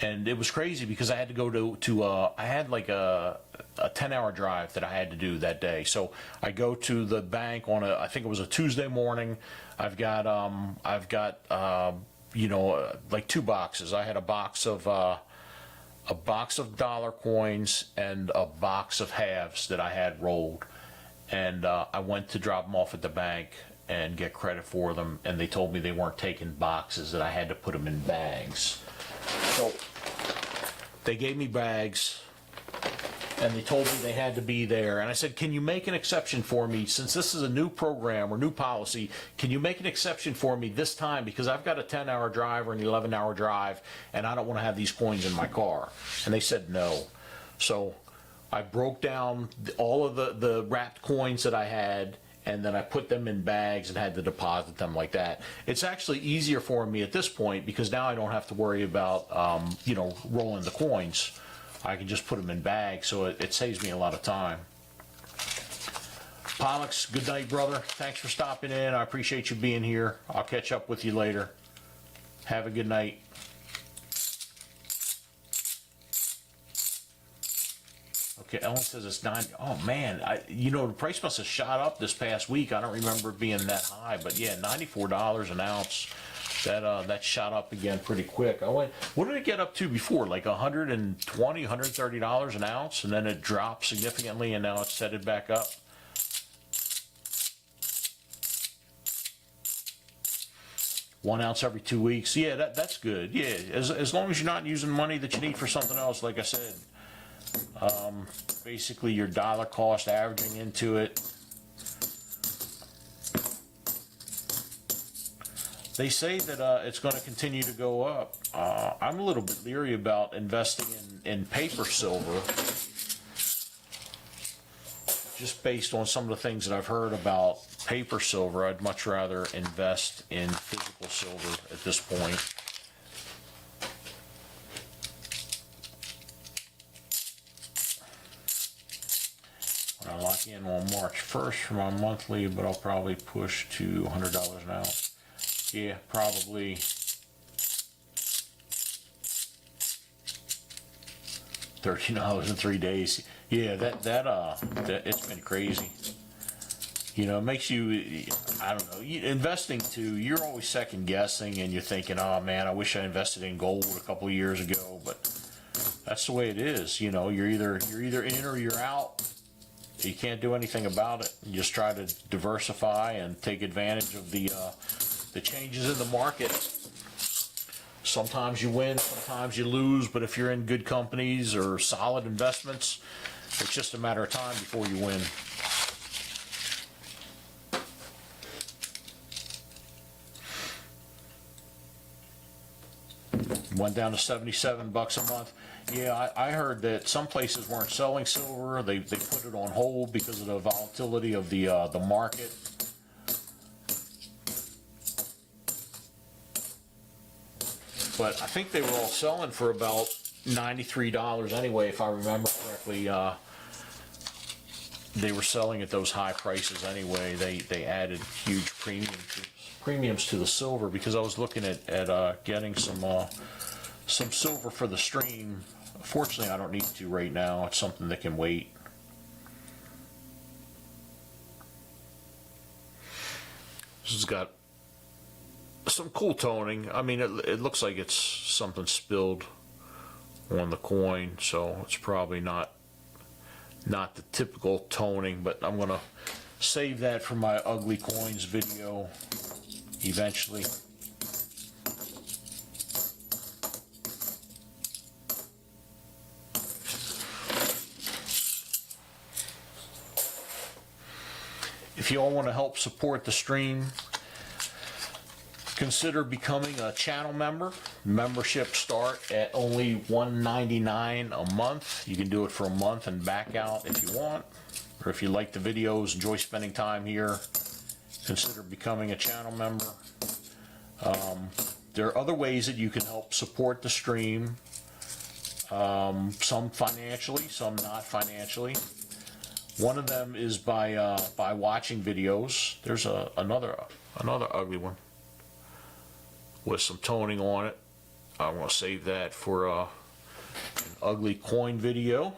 Speaker 1: and it was crazy because I had to go to I had like a 10-hour drive that I had to do that day. So I go to the bank on I think it was a Tuesday morning. I've got you know, like 2 boxes. I had a box of dollar coins and a box of halves that I had rolled. And I went to drop them off at the bank and get credit for them, and they told me they weren't taking boxes, that I had to put them in bags. So they gave me bags, and they told me they had to be there. And I said, can you make an exception for me? Since this is a new program or new policy, can you make an exception for me this time? Because I've got a 10-hour drive or an 11-hour drive, and I don't want to have these coins in my car. And they said no. So I broke down all of the wrapped coins that I had, and then I put them in bags and had to deposit them like that. It's actually easier for me at this point because now I don't have to worry about, you know, rolling the coins. I can just put them in bags, so it saves me a lot of time. Pollux, good night, brother. Thanks for stopping in. I appreciate you being here. I'll catch up with you later. Have a good night. Okay, Ellen says it's 90. Oh man, you know, the price must have shot up this past week. I don't remember it being that high, but yeah, $94 an ounce. That shot up again pretty quick. What did it get up to before? Like $120, $130 an ounce, and then it dropped significantly, and now it's headed back up. One ounce every 2 weeks. Yeah, that's good. Yeah, as long as you're not using money that you need for something else, like I said. Basically your dollar cost averaging into it. They say that it's going to continue to go up. I'm a little bit leery about investing in paper silver, just based on some of the things that I've heard about paper silver. I'd much rather invest in physical silver at this point. I lock in on March 1st for my monthly, but I'll probably push to $100 an ounce. Yeah, probably $13 in 3 days. Yeah, that it's been crazy. You know, it makes you, I don't know, investing too, you're always second guessing, and you're thinking, oh man, I wish I invested in gold a couple of years ago, but that's the way it is. You know, you're either in or you're out. You can't do anything about it. You just try to diversify and take advantage of the changes in the market. Sometimes you win, sometimes you lose, but if you're in good companies or solid investments, it's just a matter of time before you win. Went down to $77 a month. Yeah, I heard that some places weren't selling silver. They put it on hold because of the volatility of the market. But I think they were all selling for about $93 anyway, if I remember correctly. They were selling at those high prices anyway. They added huge premiums to the silver, because I was looking at getting some silver for the stream. Fortunately, I don't need to right now. It's something that can wait. This has got some cool toning. I mean, it looks like it's something spilled on the coin, so it's probably not the typical toning, but I'm gonna save that for my ugly coins video eventually. If you all want to help support the stream, consider becoming a channel member. Membership start at only $1.99 a month. You can do it for a month and back out if you want. Or if you like the videos, enjoy spending time here, consider becoming a channel member. There are other ways that you can help support the stream. Some financially, some not financially. One of them is by watching videos. There's another ugly one with some toning on it. I want to save that for an ugly coin video.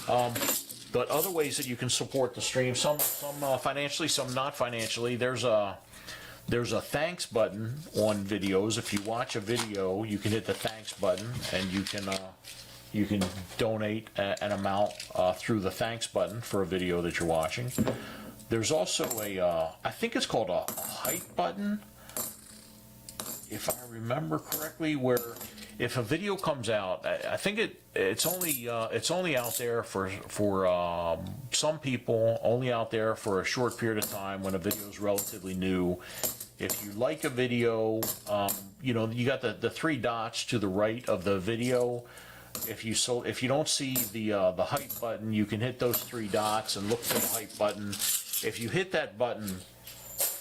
Speaker 1: But other ways that you can support the stream, some financially, some not financially. There's a thanks button on videos. If you watch a video, you can hit the thanks button, and you can donate an amount through the thanks button for a video that you're watching. There's also I think it's called a hype button, if I remember correctly, where if a video comes out, I think it's only out there for some people, only out there for a short period of time when a video is relatively new. If you like a video, you know, you got the three dots to the right of the video. If you don't see the hype button, you can hit those three dots and look for the hype button. If you hit that button,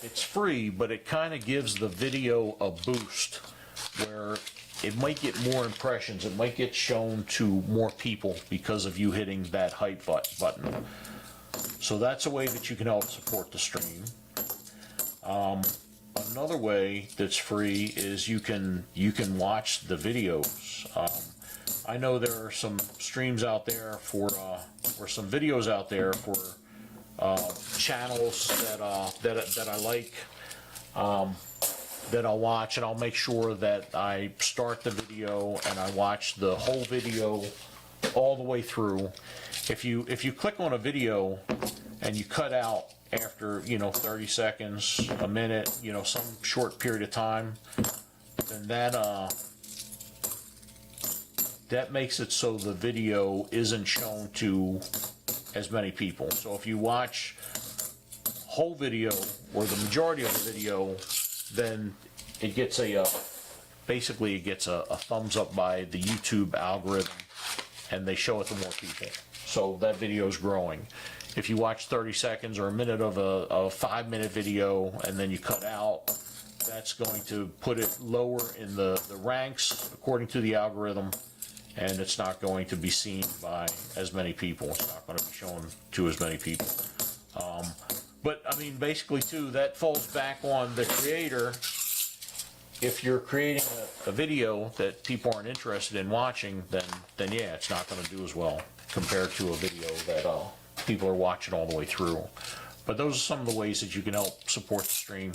Speaker 1: it's free, but it kind of gives the video a boost where it might get more impressions. It might get shown to more people because of you hitting that hype button. So that's a way that you can help support the stream. Another way that's free is you can watch the videos. I know there are some streams out there or some videos out there for channels that I like, that I'll watch, and I'll make sure that I start the video and I watch the whole video all the way through. If you click on a video and you cut out after 30 seconds, a minute, some short period of time, then that makes it so the video isn't shown to as many people. So if you watch whole video or the majority of the video, then it gets basically it gets a thumbs up by the YouTube algorithm, and they show it to more people. So that video is growing. If you watch 30 seconds or a minute of a 5-minute video and then you cut out, that's going to put it lower in the ranks according to the algorithm, and it's not going to be seen by as many people. It's not going to be shown to as many people. But I mean, basically too, that falls back on the creator. If you're creating a video that people aren't interested in watching, then yeah, it's not going to do as well compared to a video that people are watching all the way through. But those are some of the ways that you can help support the stream.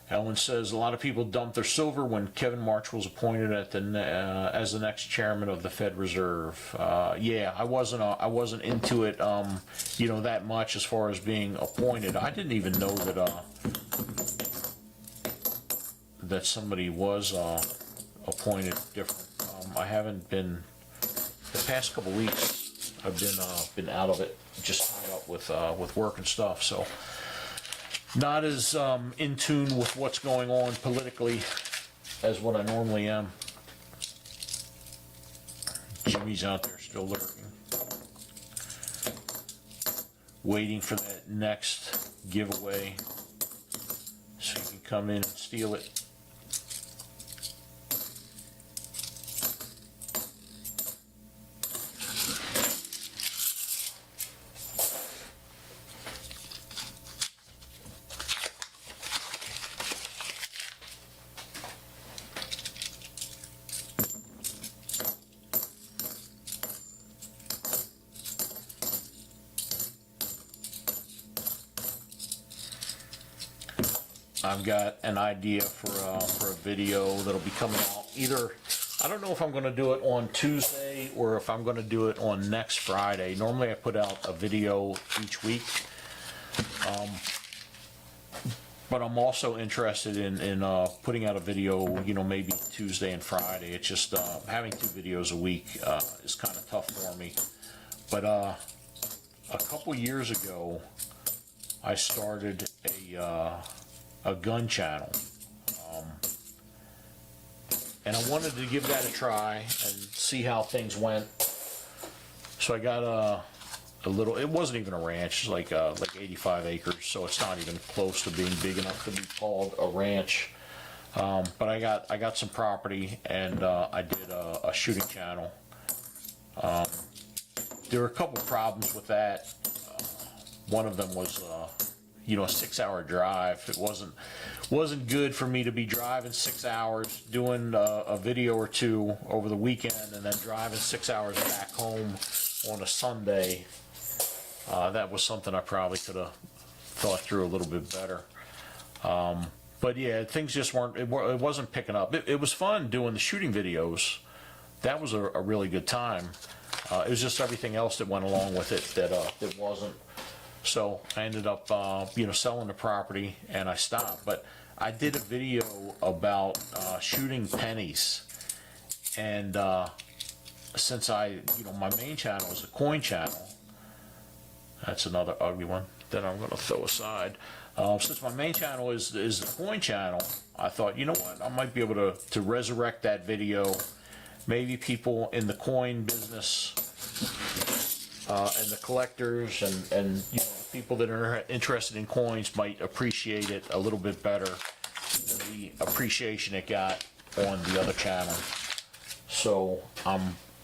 Speaker 1: Ellen says a lot of people dumped their silver when Kevin March was appointed as the next chairman of the Fed Reserve. Yeah, I wasn't into it, that much as far as being appointed. I didn't even know that somebody was appointed different. I haven't been the past couple weeks. I've been out of it, just tied up with work and stuff. So. Not as in tune with what's going on politically as what I normally am. Jimmy's out there still lurking, waiting for that next giveaway so he can come in and steal it. I've got an idea for a video that'll be coming out either. I don't know if I'm going to do it on Tuesday or if I'm going to do it on next Friday. Normally I put out a video each week. But I'm also interested in putting out a video, you know, maybe Tuesday and Friday. It's just having 2 videos a week is kind of tough for me. But a couple years ago, I started a gun channel, and I wanted to give that a try and see how things went. So I got a little, it wasn't even a ranch, like 85 acres, so it's not even close to being big enough to be called a ranch. But I got some property, and I did a shooting channel. There were a couple problems with that. One of them was you know, a 6-hour drive. It wasn't good for me to be driving 6 hours, doing a video or 2 over the weekend, and then driving 6 hours back home on a Sunday. That was something I probably could have thought through a little bit better. But yeah, things just weren't, it wasn't picking up. It was fun doing the shooting videos. That was a really good time. It was just everything else that went along with it that wasn't. So I ended up, you know, selling the property, and I stopped. But I did a video about shooting pennies, and since you know, my main channel is a coin channel. That's another ugly one that I'm going to throw aside. Since my main channel is the coin channel, I thought, you know what, I might be able to resurrect that video. Maybe people in the coin business and the collectors and you know, people that are interested in coins might appreciate it a little bit better than the appreciation it got on the other channel. So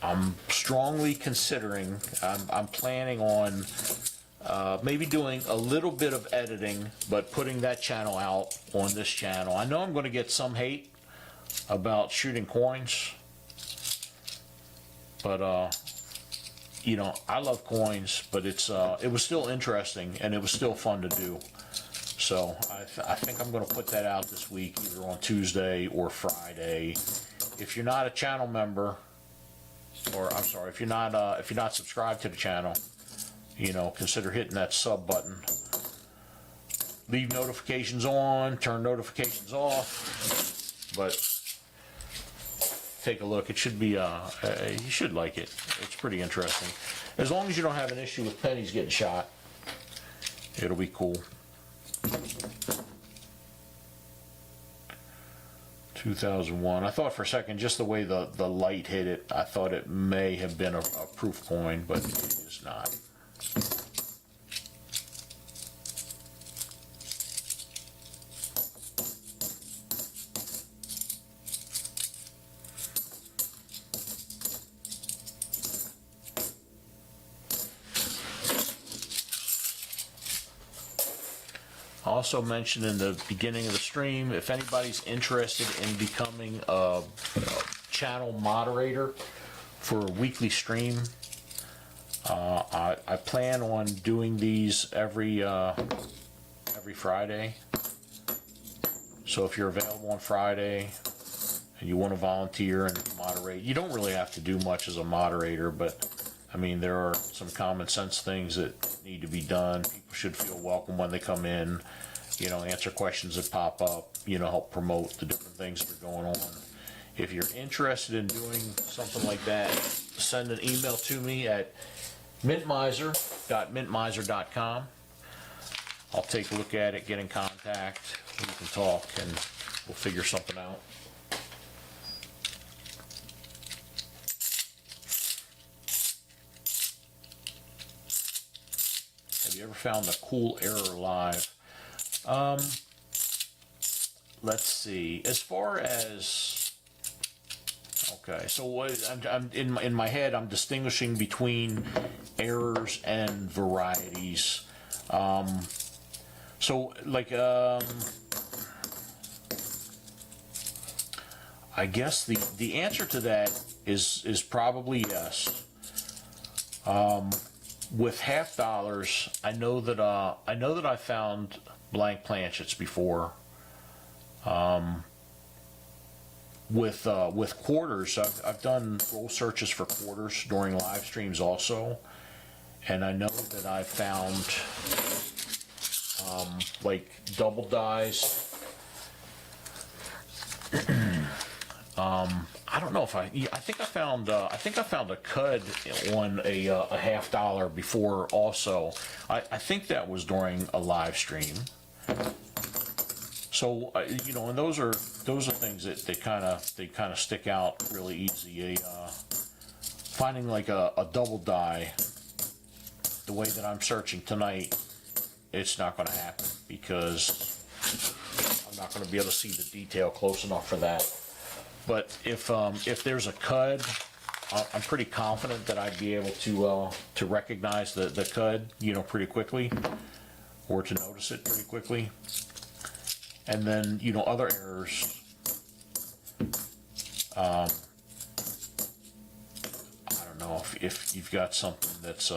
Speaker 1: I'm strongly considering, I'm planning on maybe doing a little bit of editing, but putting that channel out on this channel. I know I'm going to get some hate about shooting coins, but you know, I love coins, but it was still interesting, and it was still fun to do. So I think I'm going to put that out this week, either on Tuesday or Friday. If you're not a channel member, or I'm sorry, if you're not subscribed to the channel, you know, consider hitting that sub button. Leave notifications on, turn notifications off, but take a look. It should be, you should like it. It's pretty interesting. As long as you don't have an issue with pennies getting shot, it'll be cool. 2001. I thought for a second, just the way the light hit it, I thought it may have been a proof coin, but it is not. Also mentioned in the beginning of the stream, if anybody's interested in becoming a channel moderator for a weekly stream, I plan on doing these every Friday. So if you're available on Friday and you want to volunteer and moderate, you don't really have to do much as a moderator, but I mean, there are some common sense things that need to be done. People should feel welcome when they come in, you know, answer questions that pop up, you know, help promote the different things that are going on. If you're interested in doing something like that, send an email to me at mintmiser.mintmiser.com. I'll take a look at it, get in contact, we can talk, and we'll figure something out. Have you ever found a cool error live? Let's see. As far as, okay, so what I'm in my head, I'm distinguishing between errors and varieties. So like I guess the answer to that is probably yes. With half dollars, I know that I found blank planchets before. With quarters, I've done roll searches for quarters during live streams also, and I know that I found like double dies. I don't know if I think I found a cud on a $50 before also. I think that was during a live stream. So you know, and those are things that they kind of stick out really easy. Finding like a double die the way that I'm searching tonight, it's not going to happen because I'm not going to be able to see the detail close enough for that. But if there's a cud, I'm pretty confident that I'd be able to recognize the cud, you know, pretty quickly, or to notice it pretty quickly. And then, you know, other errors, I don't know if you've got something that's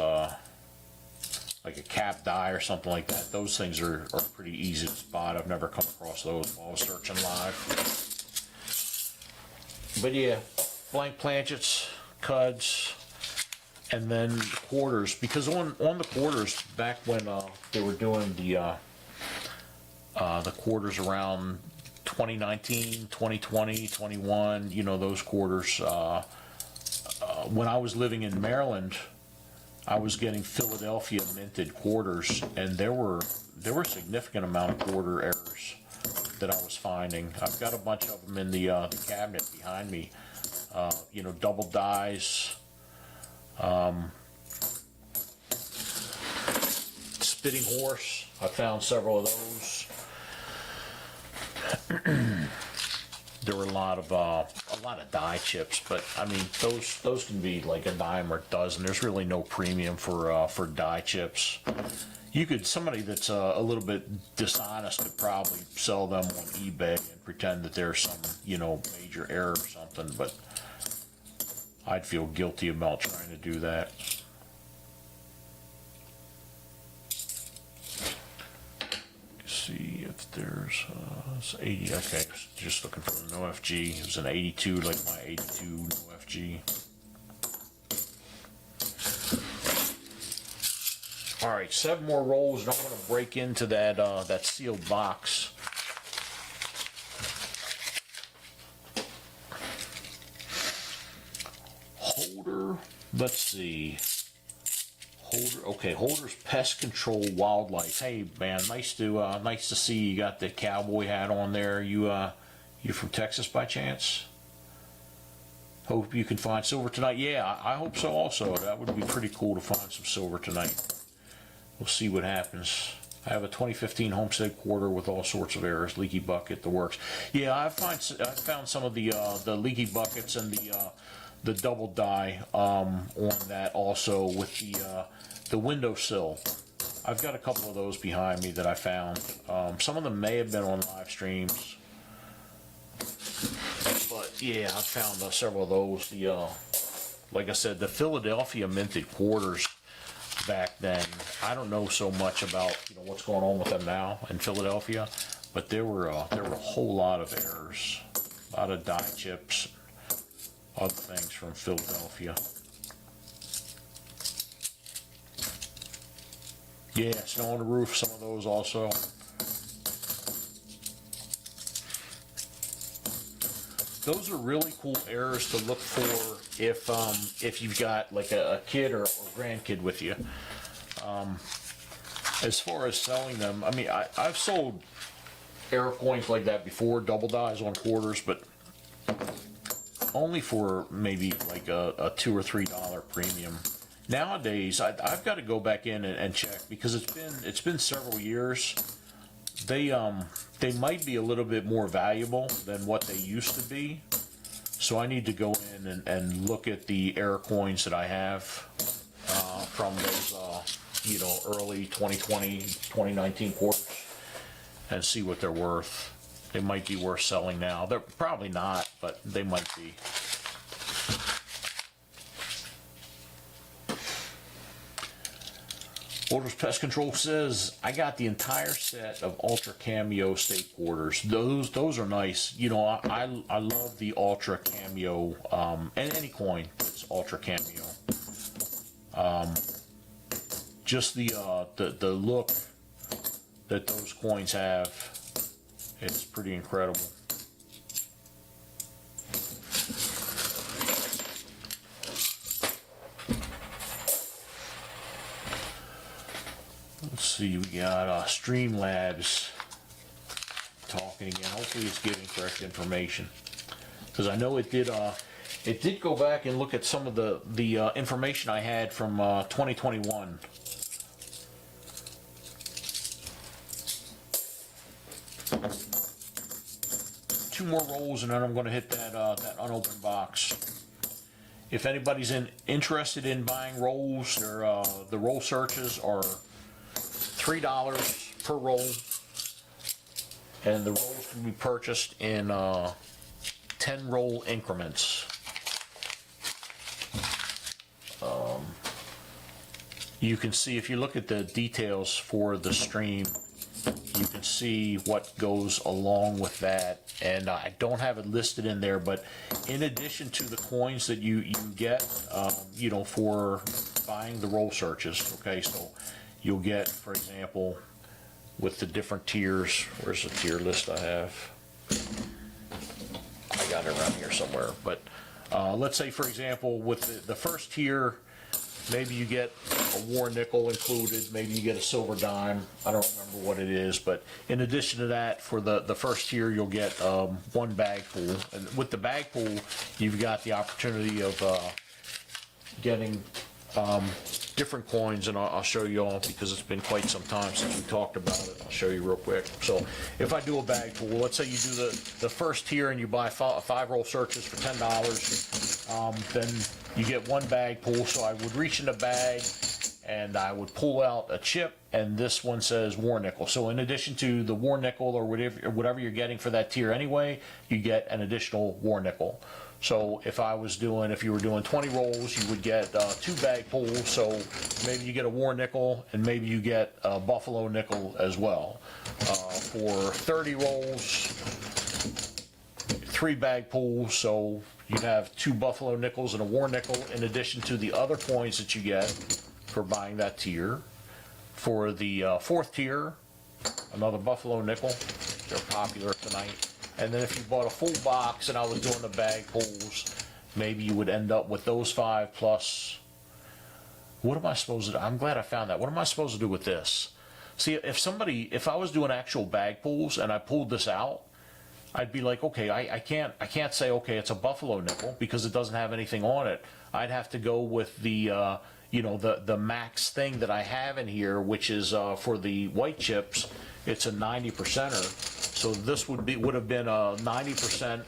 Speaker 1: like a cap die or something like that. Those things are pretty easy to spot. I've never come across those while I was searching live. But yeah, blank planchets, cuds, and then quarters. Because on the quarters, back when they were doing the quarters around 2019, 2020, 21, you know, those quarters. When I was living in Maryland, I was getting Philadelphia minted quarters, and there were a significant amount of quarter errors that I was finding. I've got a bunch of them in the cabinet behind me. You know, double dies, spitting horse. I found several of those. There were a lot of die chips, but I mean those can be like a dime or a dozen. There's really no premium for die chips. Somebody that's a little bit dishonest could probably sell them on eBay and pretend that there's some, you know, major error or something, but I'd feel guilty about trying to do that. See if there's it's 80. Okay, just looking for an OFG. It was an 82, like my 82 OFG. All right, 7 more rolls, and I'm going to break into that sealed box. Holder, let's see. Holder, okay, Holder's Pest Control Wildlife. Hey man, nice to see you got the cowboy hat on there. You from Texas by chance? Hope you can find silver tonight. Yeah, I hope so also. That would be pretty cool to find some silver tonight. We'll see what happens. I have a 2015 Homestead quarter with all sorts of errors, leaky bucket, the works. Yeah, I found some of the leaky buckets and the double die on that also with the windowsill. I've got a couple of those behind me that I found. Some of them may have been on live streams, but yeah, I found several of those. Like I said, the Philadelphia minted quarters back then. I don't know so much about, you know, what's going on with them now in Philadelphia, but there were a whole lot of errors, a lot of die chips, other things from Philadelphia. Yeah, snow on the roof, some of those also. Those are really cool errors to look for if you've got like a kid or grandkid with you. As far as selling them, I mean, I've sold error coins like that before, double dies on quarters, but only for maybe like a $2 or $3 premium. Nowadays, I've got to go back in and check because it's been several years. They might be a little bit more valuable than what they used to be. So I need to go in and look at the error coins that I have from those you know, early 2020, 2019 quarters and see what they're worth. They might be worth selling now. They're probably not, but they might be. Orders Pest Control says I got the entire set of Ultra Cameo State Quarters. Those are nice. You know, I love the Ultra Cameo, and any coin that's Ultra Cameo. Just the look that those coins have, it's pretty incredible. Let's see, we got Streamlabs talking again. Hopefully it's giving correct information, because I know it did go back and look at some of the information I had from 2021. Two more rolls and then I'm going to hit that unopened box. If anybody's interested in buying rolls, the roll searches are $3 per roll, and the rolls can be purchased in 10 roll increments. You can see, if you look at the details for the stream, you can see what goes along with that, and I don't have it listed in there, but in addition to the coins that you get, you know, for buying the roll searches, okay, so you'll get, for example, with the different tiers, where's the tier list I have? I got it around here somewhere, but let's say, for example, with the first tier, maybe you get a war nickel included, maybe you get a silver dime, I don't remember what it is, but in addition to that, for the first tier, you'll get one bag pool, and with the bag pool, you've got the opportunity of getting different coins, and I'll show you all, because it's been quite some time since we talked about it. I'll show you real quick. So if I do a bag pool, let's say you do the first tier and you buy 5 roll searches for $10, then you get one bag pool. So I would reach in the bag and I would pull out a chip, and this one says war nickel. So in addition to the war nickel or whatever you're getting for that tier anyway, you get an additional war nickel. So if you were doing 20 rolls, you would get 2 bag pools. So maybe you get a war nickel, and maybe you get a buffalo nickel as well. For 30 rolls, 3 bag pools. So you'd have 2 buffalo nickels and a war nickel, in addition to the other coins that you get for buying that tier. For the 4th tier, another buffalo nickel. They're popular tonight. And then if you bought a full box and I was doing the bag pulls, maybe you would end up with those 5 plus. What am I supposed to do? I'm glad I found that. What am I supposed to do with this? See, if I was doing actual bag pulls and I pulled this out, I'd be like, okay, I can't say, okay, it's a buffalo nickel, because it doesn't have anything on it. I'd have to go with the the max thing that I have in here, which is for the white chips. It's a 90%er. So this would have been a 90%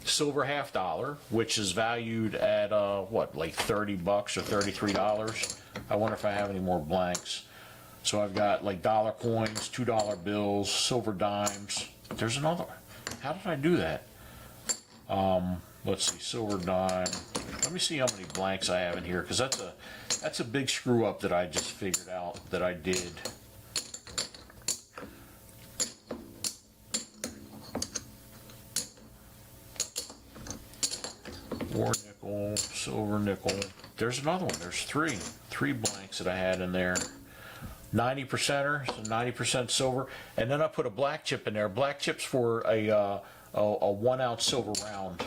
Speaker 1: silver half dollar, which is valued at what, like $30 or $33. I wonder if I have any more blanks. So I've got like dollar coins, $2 bills, silver dimes. There's another. How did I do that? Let's see, silver dime. Let me see how many blanks I have in here, because that's a big screw up that I just figured out that I did. War nickel, silver nickel. There's another one. There's three blanks that I had in there. 90%er, so 90% silver, and then I put a black chip in there. Black chips for a 1 ounce silver round.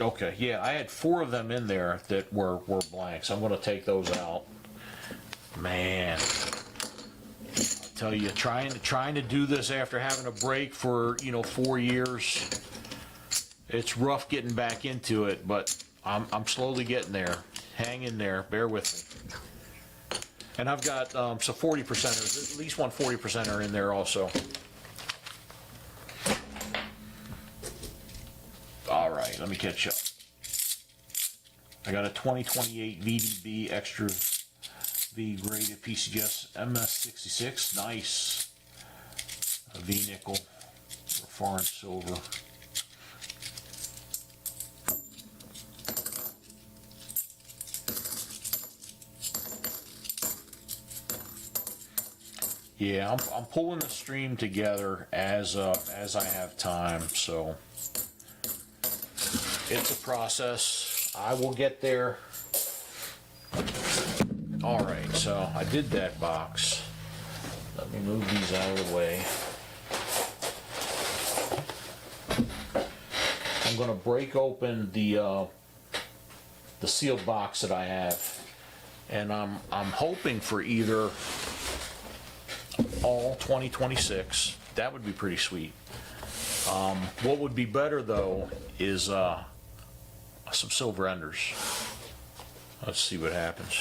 Speaker 1: Okay, yeah, I had 4 of them in there that were blanks. I'm going to take those out. Man, I tell you, trying to do this after having a break for 4 years, it's rough getting back into it, but I'm slowly getting there. Hang in there, bear with me. And I've got some 40%ers, at least one 40%er in there also. All right, let me catch up. I got a 2028 VDB Extra V graded PCGS MS66. Nice. A V nickel or foreign silver. Yeah, I'm pulling the stream together as I have time, so it's a process. I will get there. All right, so I did that box. Let me move these out of the way. I'm going to break open the sealed box that I have, and I'm hoping for either all 2026. That would be pretty sweet. What would be better though is some silver enders. Let's see what happens.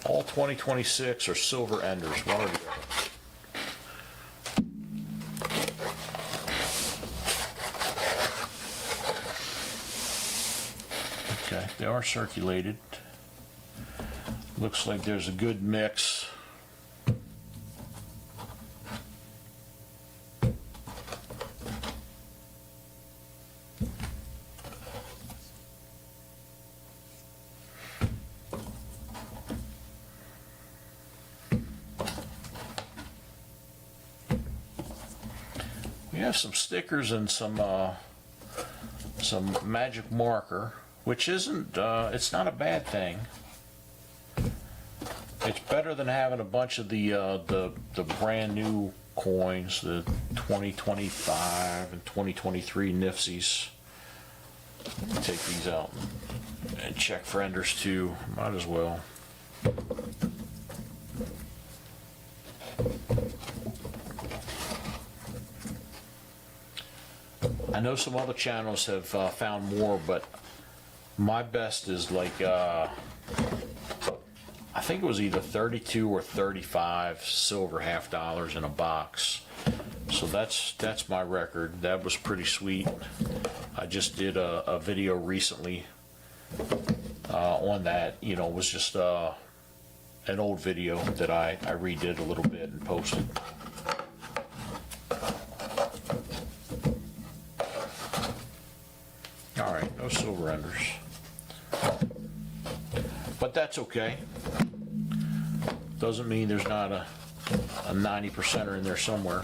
Speaker 1: All 2026 or silver enders, one or the other. Okay, they are circulated. Looks like there's a good mix. We have some stickers and some magic marker, which isn't, it's not a bad thing. It's better than having a bunch of the brand new coins, the 2025 and 2023 Nifsies. Take these out and check for enders too. Might as well. I know some other channels have found more, but my best is like I think it was either 32 or 35 silver half dollars in a box. So that's my record. That was pretty sweet. I just did a video recently on that. You know, it was just an old video that I redid a little bit and posted. All right, no silver enders. But that's okay. Doesn't mean there's not a 90%er in there somewhere.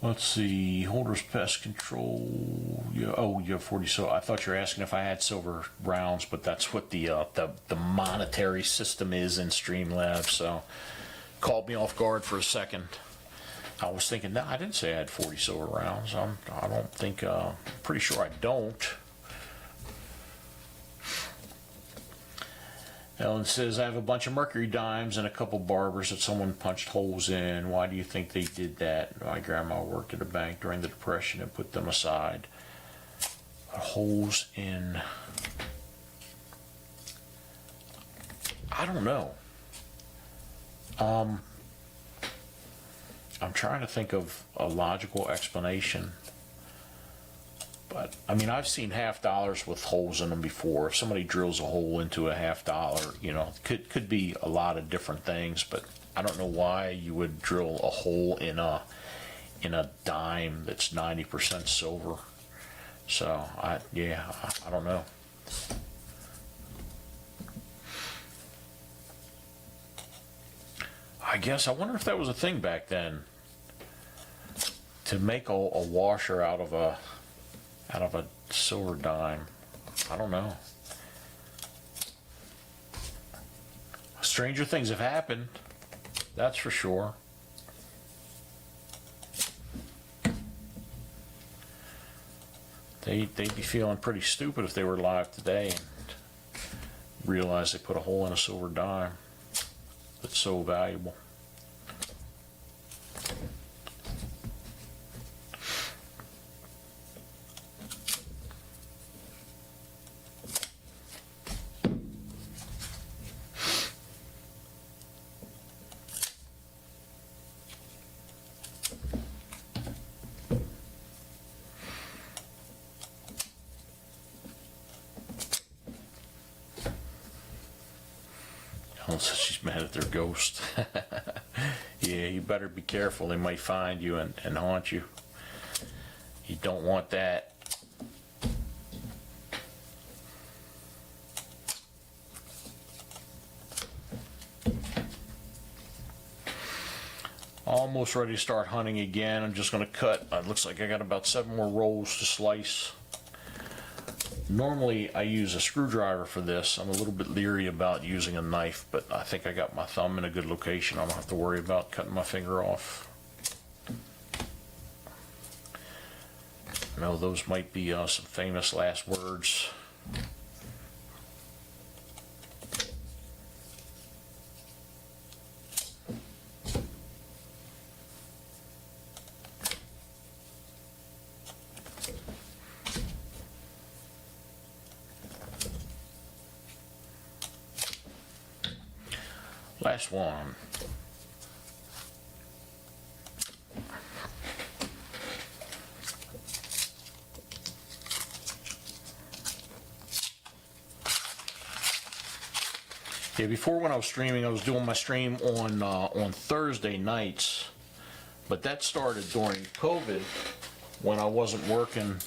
Speaker 1: Let's see, holders pest control. Yeah, oh, you have 40. So I thought you were asking if I had silver rounds, but that's what the monetary system is in Streamlabs. So caught me off guard for a second. I was thinking, no, I didn't say I had 40 silver rounds. I don't think. Pretty sure I don't. Ellen says, I have a bunch of mercury dimes and a couple barbers that someone punched holes in. Why do you think they did that? My grandma worked at a bank during the Depression and put them aside. Holes in... I don't know. I'm trying to think of a logical explanation. But, I mean, I've seen half dollars with holes in them before. If somebody drills a hole into a half dollar, you know, could be a lot of different things, but I don't know why you would drill a hole in a dime that's 90% silver. So, I don't know. I guess, I wonder if that was a thing back then. To make a washer out of a silver dime. I don't know. Stranger things have happened. That's for sure. They'd be feeling pretty stupid if they were alive today and realized they put a hole in a silver dime that's so valuable. Someone says she's mad at their ghost. Yeah, you better be careful. They might find you and haunt you. You don't want that. Almost ready to start hunting again. I'm just going to cut. It looks like I got about 7 more rolls to slice. Normally I use a screwdriver for this. I'm a little bit leery about using a knife, but I think I got my thumb in a good location. I don't have to worry about cutting my finger off. I know those might be some famous last words. Last one. Yeah, before when I was streaming, I was doing my stream on Thursday nights, but that started during COVID when I wasn't working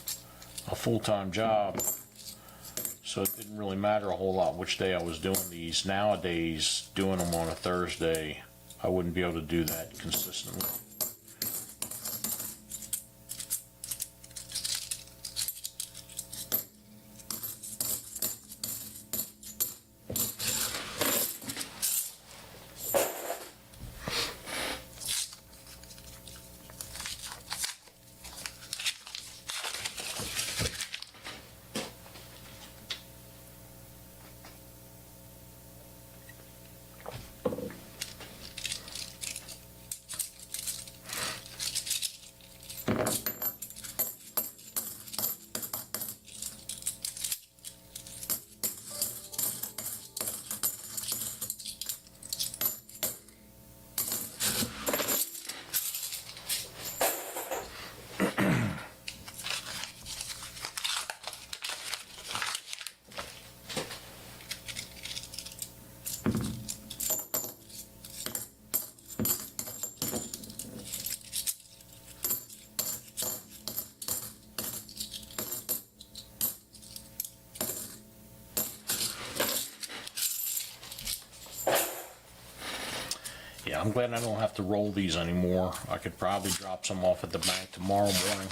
Speaker 1: a full-time job. So it didn't really matter a whole lot which day I was doing these. Nowadays, doing them on a Thursday, I wouldn't be able to do that consistently. Yeah, I'm glad I don't have to roll these anymore. I could probably drop some off at the bank tomorrow morning.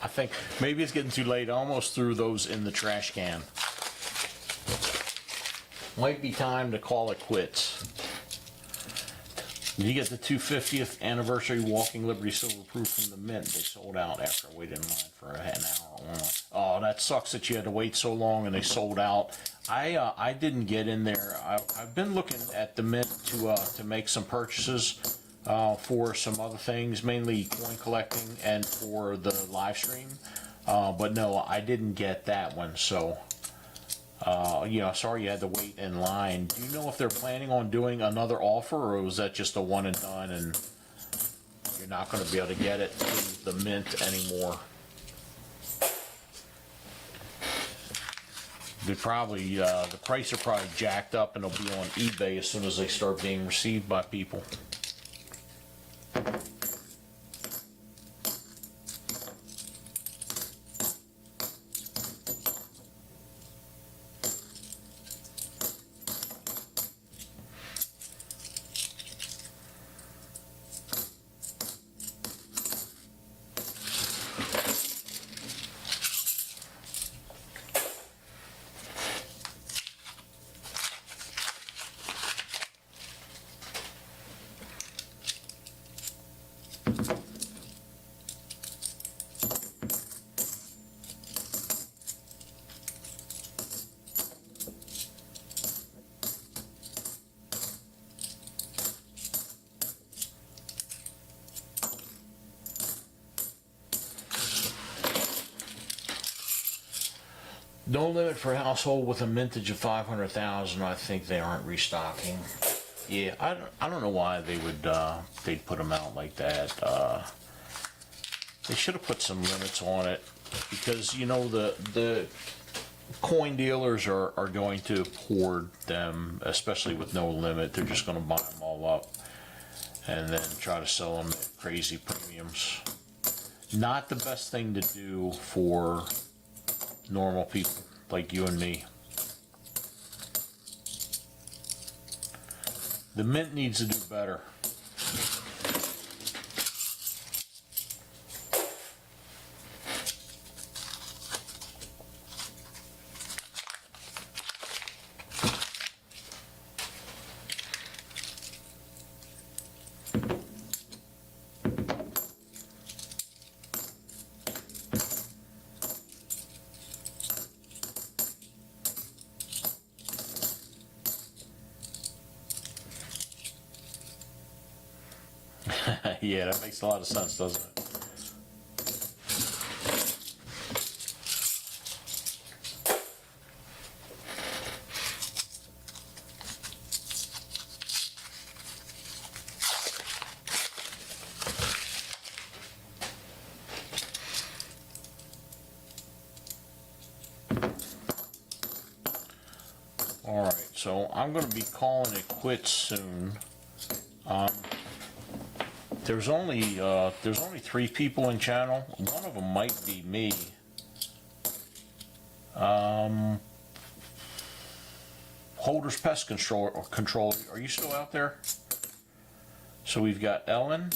Speaker 1: I think maybe it's getting too late. I almost threw those in the trash can. Might be time to call it quits. You get the 250th anniversary Walking Liberty Silver Proof from the Mint. They sold out after I waited in line for an hour. Oh, that sucks that you had to wait so long and they sold out. I didn't get in there. I've been looking at the Mint to make some purchases for some other things, mainly coin collecting and for the live stream. But no, I didn't get that one. So, sorry you had to wait in line. Do you know if they're planning on doing another offer, or was that just a one and done and you're not going to be able to get it through the Mint anymore? They probably, the price are probably jacked up and it'll be on eBay as soon as they start being received by people. No limit for household with a mintage of 500,000. I think they aren't restocking. Yeah, I don't know why they would they'd put them out like that. They should have put some limits on it, because you know the coin dealers are going to hoard them, especially with no limit. They're just going to buy them all up and then try to sell them at crazy premiums. Not the best thing to do for normal people like you and me. The mint needs to do better. Yeah, that makes a lot of sense, doesn't it? All right, so I'm going to be calling it quits soon. There's only 3 people in channel. One of them might be me. Holder's Pest Control. Are you still out there? So we've got Ellen.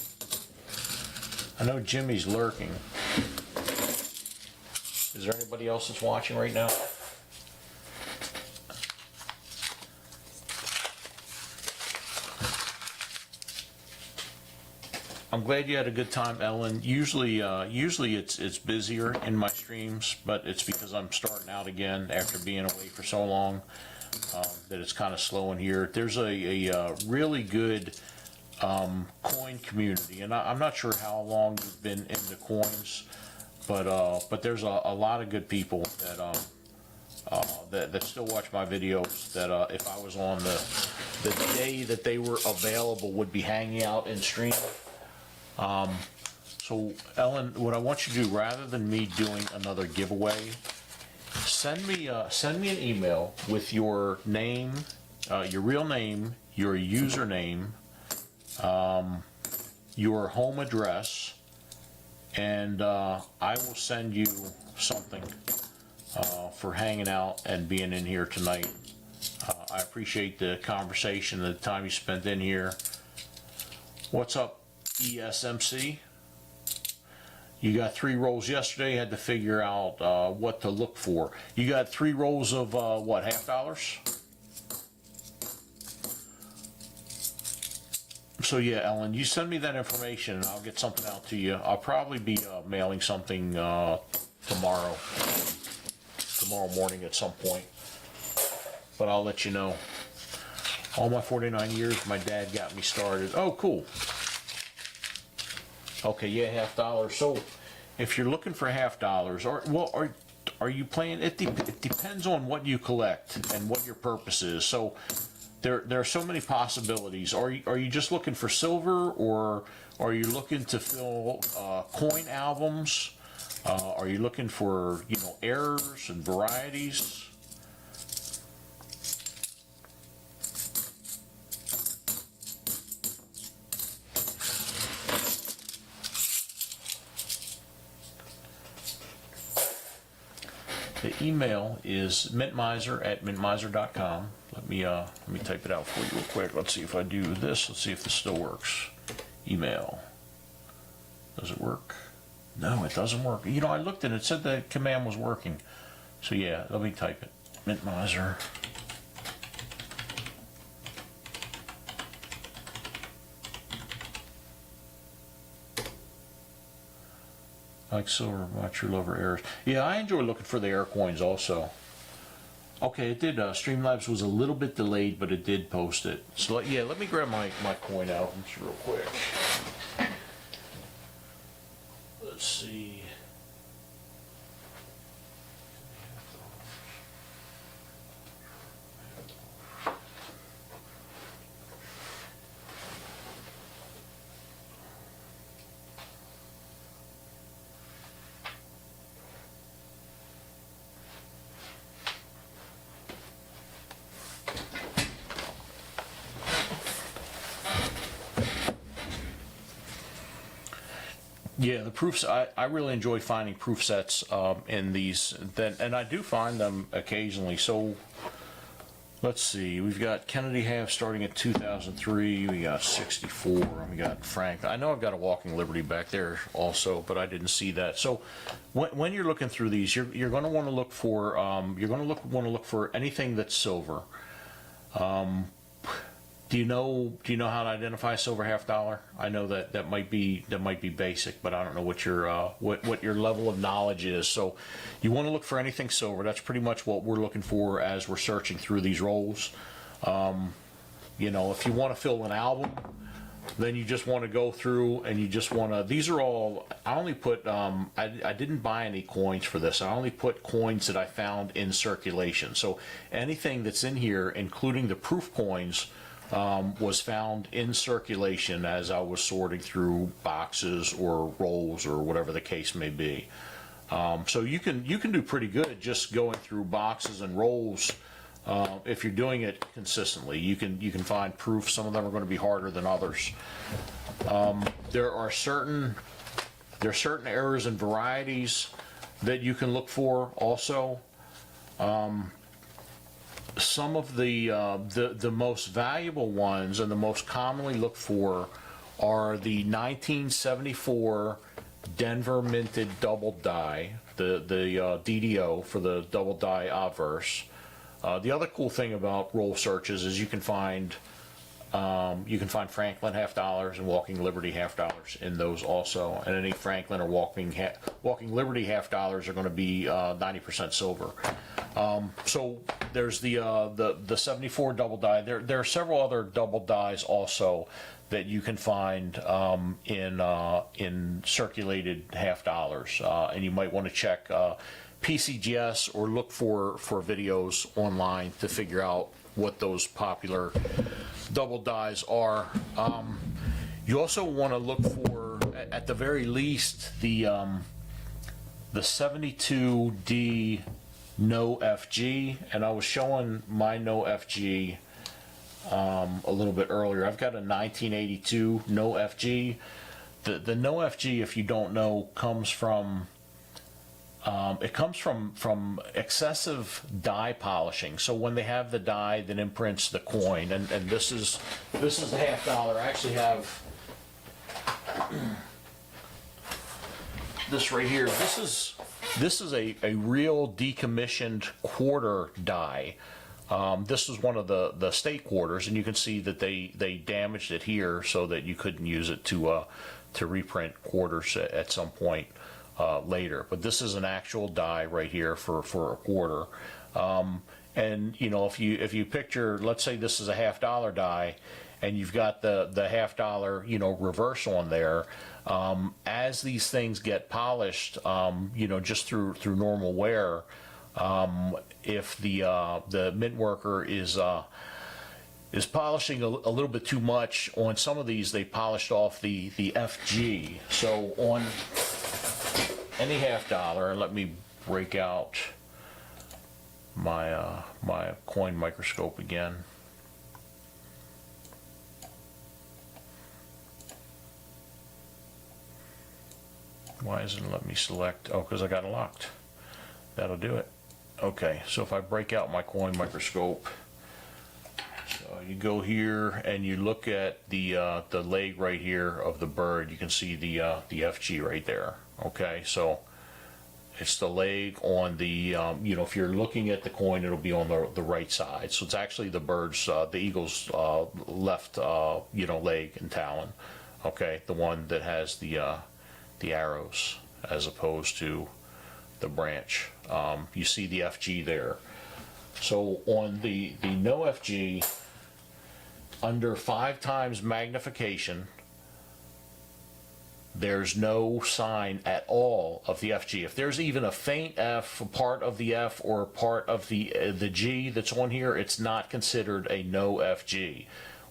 Speaker 1: I know Jimmy's lurking. Is there anybody else that's watching right now? I'm glad you had a good time, Ellen. Usually it's busier in my streams, but it's because I'm starting out again after being away for so long, that it's kind of slow in here. There's a really good coin community, and I'm not sure how long you've been into coins, but there's a lot of good people that still watch my videos, that if I was on the day that they were available would be hanging out and streaming. So Ellen, what I want you to do, rather than me doing another giveaway, send me an email with your name, your real name, your username, your home address, and I will send you something for hanging out and being in here tonight. I appreciate the conversation, the time you spent in here. What's up, ESMC? You got 3 rolls yesterday, had to figure out what to look for. You got 3 rolls of what, $half? So yeah, Ellen, you send me that information and I'll get something out to you. I'll probably be mailing something tomorrow morning at some point, but I'll let you know. All my 49 years, my dad got me started. Oh, cool. Okay, yeah, $half. So if you're looking for $half, are you playing? It depends on what you collect and what your purpose is. So there are so many possibilities. Are you just looking for silver, or are you looking to fill coin albums? Are you looking for, errors and varieties? The email is mintmiser@mintmiser.com. Let me type it out for you real quick. Let's see if I do this. Let's see if this still works. Email. Does it work? No, it doesn't work. I looked and it said the command was working. So yeah, let me type it. Mintmiser. Like silver, my true lover errors. Yeah, I enjoy looking for the air coins also. Okay, it did. Streamlabs was a little bit delayed, but it did post it. So yeah, let me grab my coin albums real quick. Let's see. Yeah, the proofs, I really enjoy finding proof sets in these, and I do find them occasionally. So let's see, we've got Kennedy half starting at 2003, we got 64, we got Frank. I know I've got a Walking Liberty back there also, but I didn't see that. So when you're looking through these, you're going to want to look for want to look for anything that's silver. Do you know how to identify a silver half dollar? I know that might be basic, but I don't know what your what your level of knowledge is. So you want to look for anything silver. That's pretty much what we're looking for as we're searching through these rolls. You know, if you want to fill an album, then you just want to go through and you just want to. These are all. I only put. I didn't buy any coins for this. I only put coins that I found in circulation. So anything that's in here, including the proof coins, was found in circulation as I was sorting through boxes or rolls or whatever the case may be. So you can do pretty good just going through boxes and rolls if you're doing it consistently. You can find proof. Some of them are going to be harder than others. There are certain errors and varieties that you can look for also. Some of the most valuable ones and the most commonly looked for are the 1974 Denver minted double die, the DDO for the double die obverse. The other cool thing about roll searches is you can find Franklin half dollars and Walking Liberty half dollars in those also, and any Franklin or Walking Liberty half dollars are going to be 90% silver. So there's the 74 double die. There are several other double dies also that you can find in circulated half dollars, and you might want to check PCGS or look for videos online to figure out what those popular double dies are. You also want to look for, at the very least, the 72D no FG, and I was showing my no FG a little bit earlier. I've got a 1982 no FG. The no FG, if you don't know, comes from excessive die polishing. So when they have the die that imprints the coin, and this is the half dollar. I actually have this right here. This is a real decommissioned quarter die. This was one of the state quarters, and you can see that they damaged it here so that you couldn't use it to reprint quarters at some point later. But this is an actual die right here for a quarter. And you know, if you picture, let's say this is a half dollar die, and you've got the half dollar, you know, reverse on there. As these things get polished, you know, just through normal wear, if the mint worker is polishing a little bit too much on some of these, they polished off the FG. So on any half dollar, let me break out my my coin microscope again. Why isn't it letting me select? Oh, because I got it locked. That'll do it. Okay, so if I break out my coin microscope, so you go here and you look at the leg right here of the bird, you can see the FG right there. Okay, so it's the leg on the you know, if you're looking at the coin, it'll be on the right side. So it's actually the bird's, the eagle's left you know, leg and talon. Okay, the one that has the arrows as opposed to the branch. You see the FG there. So on the no FG, under 5 times magnification, there's no sign at all of the FG. If there's even a faint F, part of the F or part of the G that's on here, it's not considered a no FG.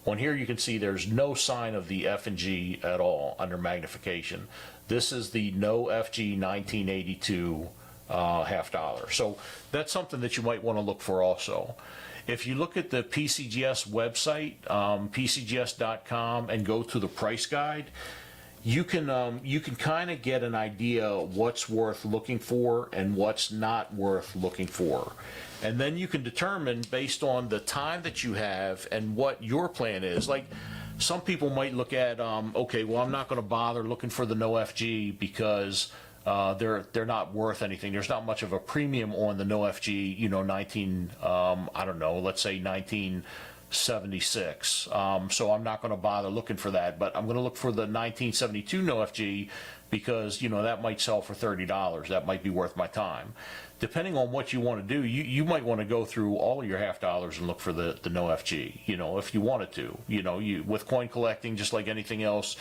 Speaker 1: On here you can see there's no sign of the F and G at all under magnification. This is the no FG 1982 half dollar. So that's something that you might want to look for also. If you look at the PCGS website, pcgs.com, and go to the price guide, you can kind of get an idea what's worth looking for and what's not worth looking for. And then you can determine based on the time that you have and what your plan is. Like some people might look at, okay, well, I'm not going to bother looking for the no FG because they're not worth anything. There's not much of a premium on the no FG, you know, I don't know, let's say 1976. So I'm not going to bother looking for that, but I'm going to look for the 1972 no FG because, you know, that might sell for $30. That might be worth my time. Depending on what you want to do, you might want to go through all of your half dollars and look for the no FG, you know, if you wanted to. You know, with coin collecting, just like anything else,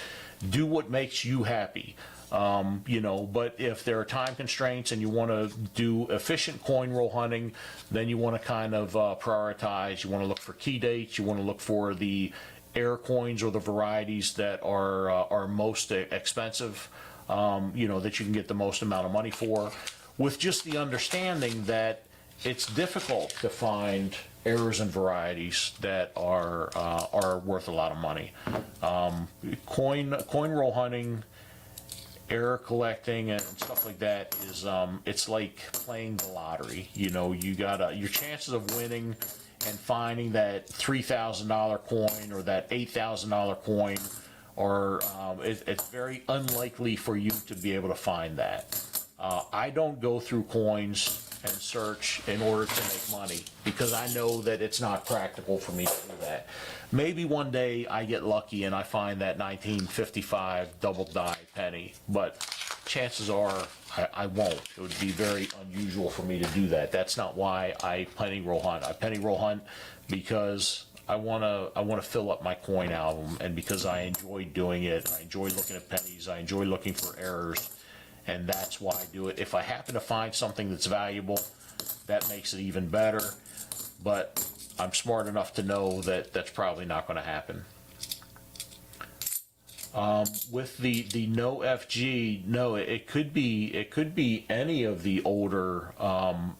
Speaker 1: do what makes you happy. You know, but if there are time constraints and you want to do efficient coin roll hunting, then you want to kind of prioritize. You want to look for key dates. You want to look for the air coins or the varieties that are most expensive, you know, that you can get the most amount of money for, with just the understanding that it's difficult to find errors and varieties that are worth a lot of money. Coin roll hunting, error collecting and stuff like that is it's like playing the lottery. You know, you got your chances of winning and finding that $3,000 coin or that $8,000 coin are it's very unlikely for you to be able to find that. I don't go through coins and search in order to make money because I know that it's not practical for me to do that. Maybe one day I get lucky and I find that 1955 double die penny, but chances are I won't. It would be very unusual for me to do that. That's not why I penny roll hunt. I penny roll hunt because I want to fill up my coin album, and because I enjoy doing it. I enjoy looking at pennies. I enjoy looking for errors. And that's why I do it. If I happen to find something that's valuable, that makes it even better. But I'm smart enough to know that that's probably not going to happen. With the no FG, no, it could be any of the older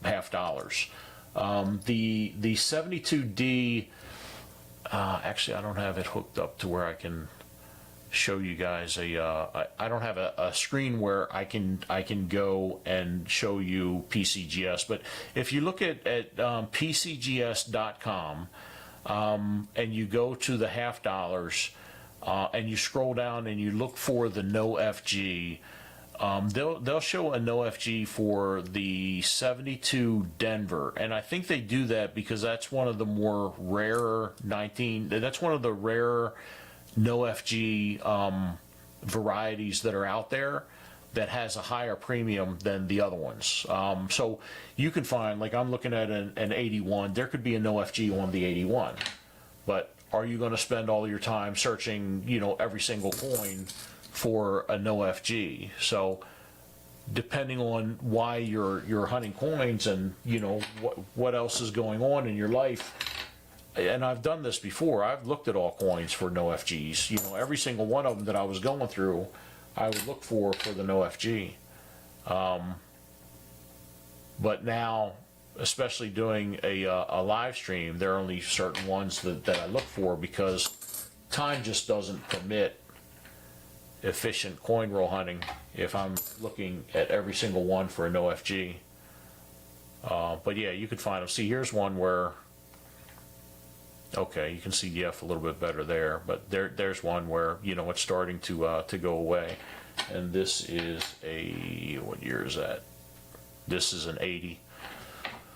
Speaker 1: half dollars. The 72D, actually I don't have it hooked up to where I can show you guys I don't have a screen where I can go and show you PCGS, but if you look at PCGS.com and you go to the half dollars and you scroll down and you look for the no FG, they'll show a no FG for the 72 Denver, and I think they do that because that's one of the more rarer that's one of the rarer no FG varieties that are out there that has a higher premium than the other ones. So you can find, like I'm looking at an 81, there could be a no FG on the 81, but are you going to spend all your time searching, you know, every single coin for a no FG? So depending on why you're hunting coins and, you know, what else is going on in your life. And I've done this before. I've looked at all coins for no FGs. You know, every single one of them that I was going through, I would look for the no FG. But now, especially doing a live stream, there are only certain ones that I look for because time just doesn't permit efficient coin roll hunting if I'm looking at every single one for a no FG. But yeah, you could find them. See, here's one where, okay, you can see the F a little bit better there, but there's one where, you know, it's starting to go away. And this is what year is that? This is an 80.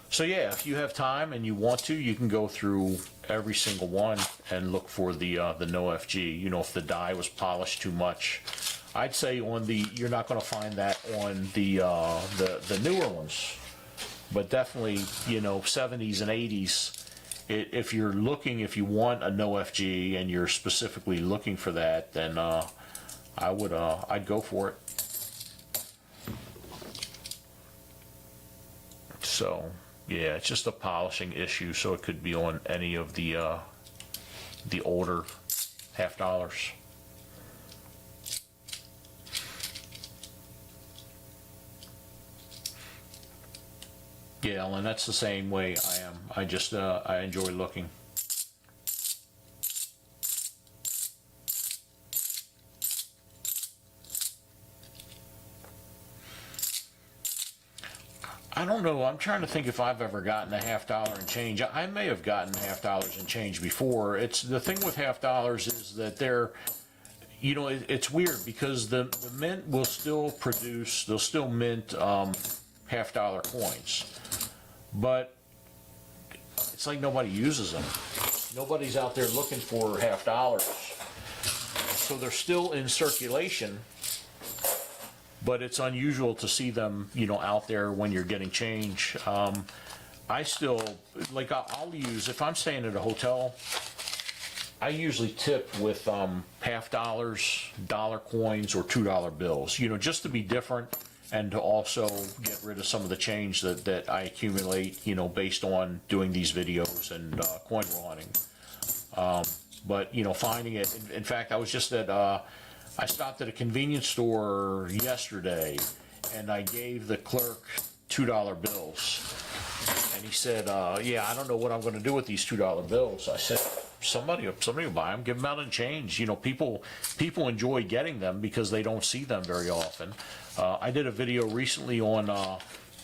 Speaker 1: So yeah, if you have time and you want to, you can go through every single one and look for the no FG. You know, if the die was polished too much, I'd say you're not going to find that on the newer ones, but definitely, you know, 70s and 80s. If you want a no FG and you're specifically looking for that, then I'd go for it. So yeah, it's just a polishing issue, so it could be on any of the older half dollars. Yeah, and that's the same way I am. I just I enjoy looking. I don't know. I'm trying to think if I've ever gotten a $50 and change. I may have gotten $50 and change before. It's the thing with $50 is that they're, you know, it's weird because the mint will still produce, they'll still mint $50 coins, but it's like nobody uses them. Nobody's out there looking for $50, so they're still in circulation. But it's unusual to see them, you know, out there when you're getting change. I still, like, I'll use, if I'm staying at a hotel, I usually tip with $50, dollar coins, or $2 bills, you know, just to be different and to also get rid of some of the change that I accumulate, you know, based on doing these videos and coin roll hunting. But, you know, finding it, in fact, I was just at, I stopped at a convenience store yesterday and I gave the clerk $2 bills. And he said, yeah, I don't know what I'm going to do with these $2 bills. I said, somebody will buy them, give them out in change. You know, people enjoy getting them because they don't see them very often. I did a video recently on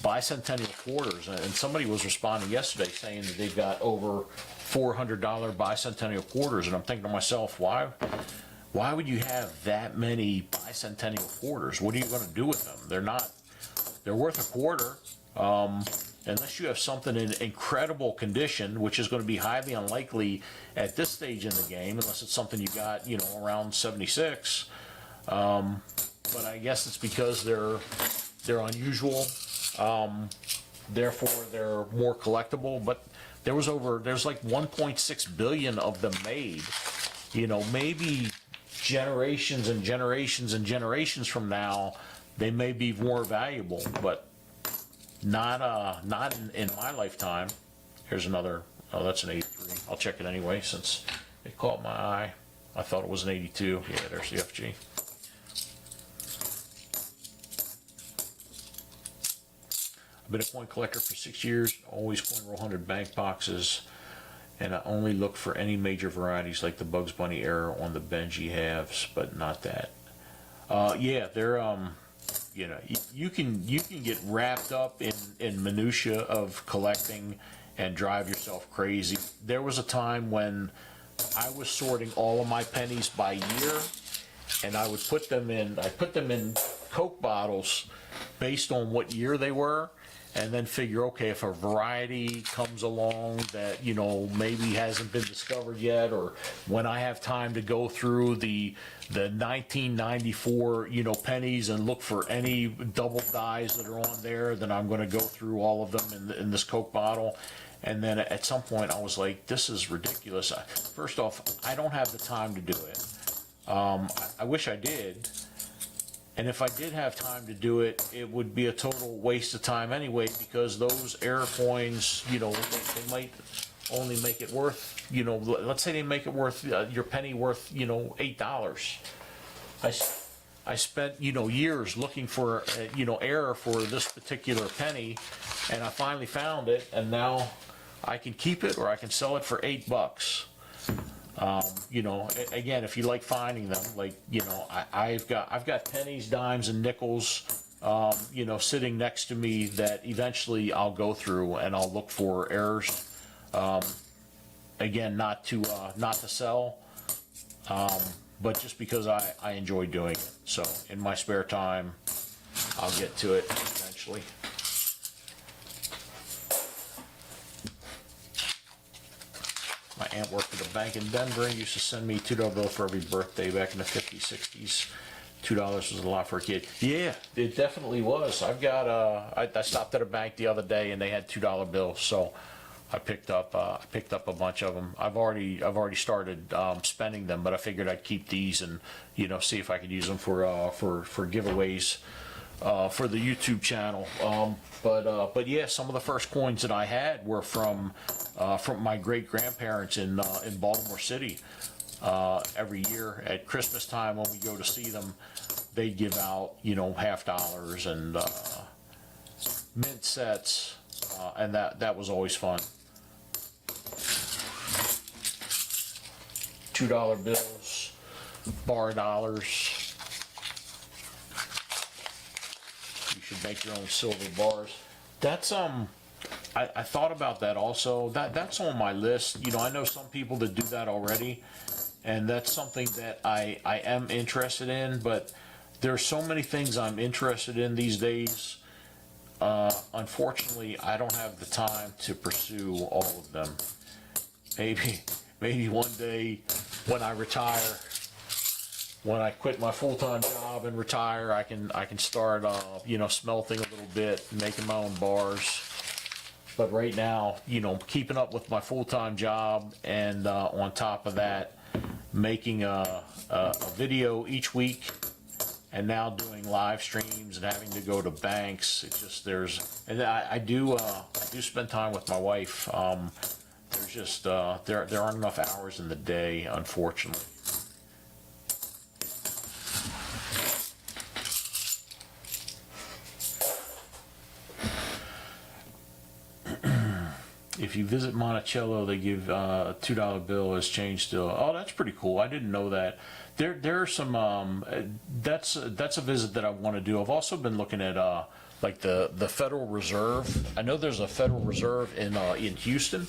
Speaker 1: bicentennial quarters, and somebody was responding yesterday saying that they've got over $400 bicentennial quarters. And I'm thinking to myself, why would you have that many bicentennial quarters? What are you going to do with them? They're worth a quarter, unless you have something in incredible condition, which is going to be highly unlikely at this stage in the game, unless it's something you got, you know, around 76. But I guess it's because they're unusual, therefore they're more collectible. But there's like 1.6 billion of them made. You know, maybe generations and generations and generations from now, they may be more valuable, but not in my lifetime. Here's another. Oh, that's an 83. I'll check it anyway since it caught my eye. I thought it was an 82. Yeah, there's the FG. I've been a coin collector for 6 years. Always coin roll hunted bank boxes. And I only look for any major varieties like the Bugs Bunny error on the Benji halves, but not that. Yeah, they're you know, you can get wrapped up in minutia of collecting and drive yourself crazy. There was a time when I was sorting all of my pennies by year, and I put them in Coke bottles based on what year they were. And then figure, okay, if a variety comes along that, you know, maybe hasn't been discovered yet, or when I have time to go through the 1994, you know, pennies and look for any double dies that are on there, then I'm going to go through all of them in this Coke bottle. And then at some point I was like, this is ridiculous. First off, I don't have the time to do it. I wish I did. And if I did have time to do it, it would be a total waste of time anyway, because those error coins, you know, they might only make it worth, you know, let's say they make it worth, your penny worth, you know, $8. I spent, you know, years looking for, you know, error for this particular penny, and I finally found it, and now I can keep it or I can sell it for $8. You know, again, if you like finding them, like, you know, I've got pennies, dimes, and nickels, you know, sitting next to me that eventually I'll go through and I'll look for errors. Again, not to sell, but just because I enjoy doing it. So in my spare time, I'll get to it eventually. My aunt worked at a bank in Denver and used to send me $2 bill for every birthday back in the 50s, 60s. $2 was a lot for a kid. Yeah, it definitely was. I've got I stopped at a bank the other day and they had $2 bills, so I picked up a bunch of them. I've already started spending them, but I figured I'd keep these and, you know, see if I could use them for giveaways for the YouTube channel. But yeah, some of the first coins that I had were from my great grandparents in Baltimore City. Every year at Christmas time when we go to see them, they'd give out, you know, $50 and mint sets, and that was always fun. $2 bills, bar dollars. You should make your own silver bars. That's I thought about that also. That's on my list. You know, I know some people that do that already, and that's something that I am interested in, but there's so many things I'm interested in these days. Unfortunately, I don't have the time to pursue all of them. Maybe one day when I retire, when I quit my full-time job and retire, I can start, you know, smelting a little bit, making my own bars. But right now, you know, keeping up with my full-time job, and on top of that, making a video each week, and now doing live streams and having to go to banks. It's just, and I do spend time with my wife. There's just there aren't enough hours in the day, unfortunately. If you visit Monticello, they give a $2 bill as change still. Oh, that's pretty cool. I didn't know that. There are some. That's a visit that I want to do. I've also been looking at like the Federal Reserve. I know there's a Federal Reserve in Houston.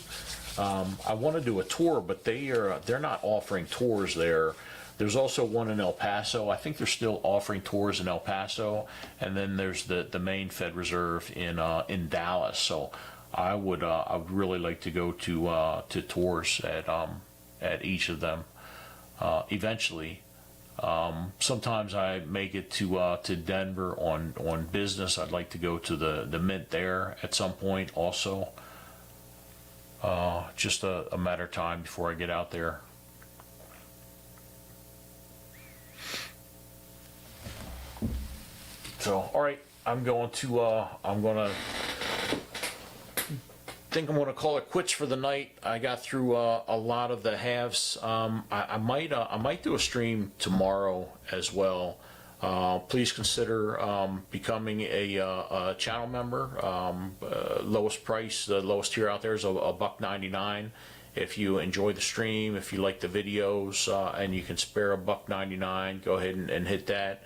Speaker 1: I want to do a tour, but they're not offering tours there. There's also one in El Paso. I think they're still offering tours in El Paso, and then there's the main Fed Reserve in Dallas. So I would really like to go to tours at each of them eventually. Sometimes I make it to Denver on business. I'd like to go to the Mint there at some point also. Just a matter of time before I get out there. So, all right, I'm gonna think I'm gonna call it quits for the night. I got through a lot of the halves. I might do a stream tomorrow as well. Please consider becoming a channel member. Lowest price, the lowest tier out there is $1.99. If you enjoy the stream, if you like the videos, and you can spare $1.99, go ahead and hit that.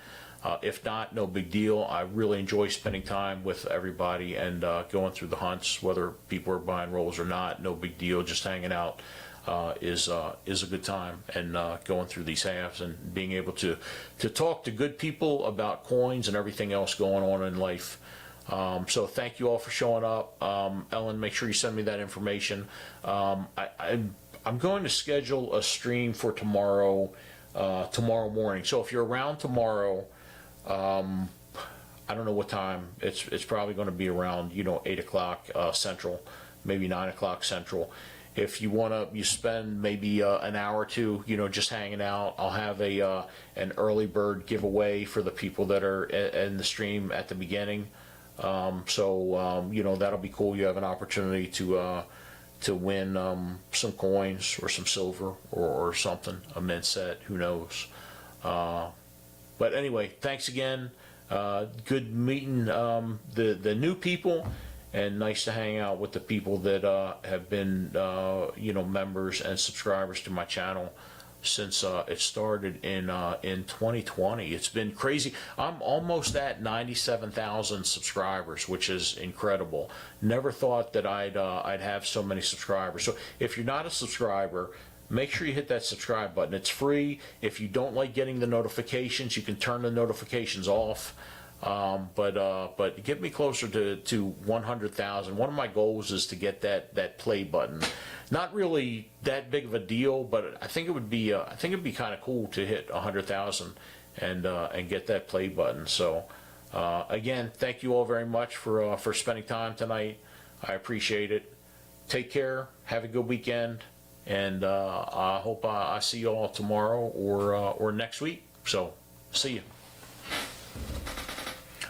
Speaker 1: If not, no big deal. I really enjoy spending time with everybody and going through the hunts, whether people are buying rolls or not. No big deal. Just hanging out is a good time, and going through these halves and being able to talk to good people about coins and everything else going on in life. So thank you all for showing up. Ellen, make sure you send me that information. I'm going to schedule a stream for tomorrow morning. So if you're around tomorrow, I don't know what time. It's probably going to be around 8 o'clock Central, maybe 9 o'clock Central. If you want to, spend maybe an hour or two, just hanging out. I'll have an early bird giveaway for the people that are in the stream at the beginning. So that'll be cool. You have an opportunity to win some coins or some silver or something, a mint set. Who knows? But anyway, thanks again. Good meeting the new people, and nice to hang out with the people that have been members and subscribers to my channel since it started in 2020. It's been crazy. I'm almost at 97,000 subscribers, which is incredible. Never thought that I'd have so many subscribers. So if you're not a subscriber, make sure you hit that subscribe button. It's free. If you don't like getting the notifications, you can turn the notifications off. But get me closer to 100,000. One of my goals is to get that play button. Not really that big of a deal, but I think it would be kind of cool to hit 100,000 and get that play button. So again, thank you all very much for spending time tonight. I appreciate it. Take care. Have a good weekend. And I hope I see you all tomorrow or next week. So, see you.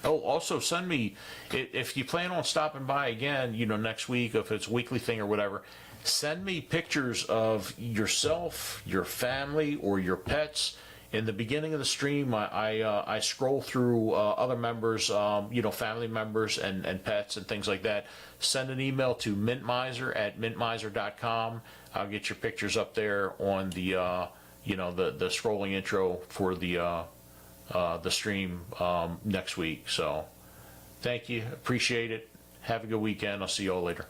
Speaker 1: Oh, also send me, if you plan on stopping by again, next week, if it's a weekly thing or whatever, send me pictures of yourself, your family, or your pets. In the beginning of the stream, I scroll through other members, family members and pets and things like that. Send an email to mintmiser@mintmiser.com. I'll get your pictures up there on the the scrolling intro for the stream next week. So, thank you, appreciate it. Have a good weekend. I'll see you all later.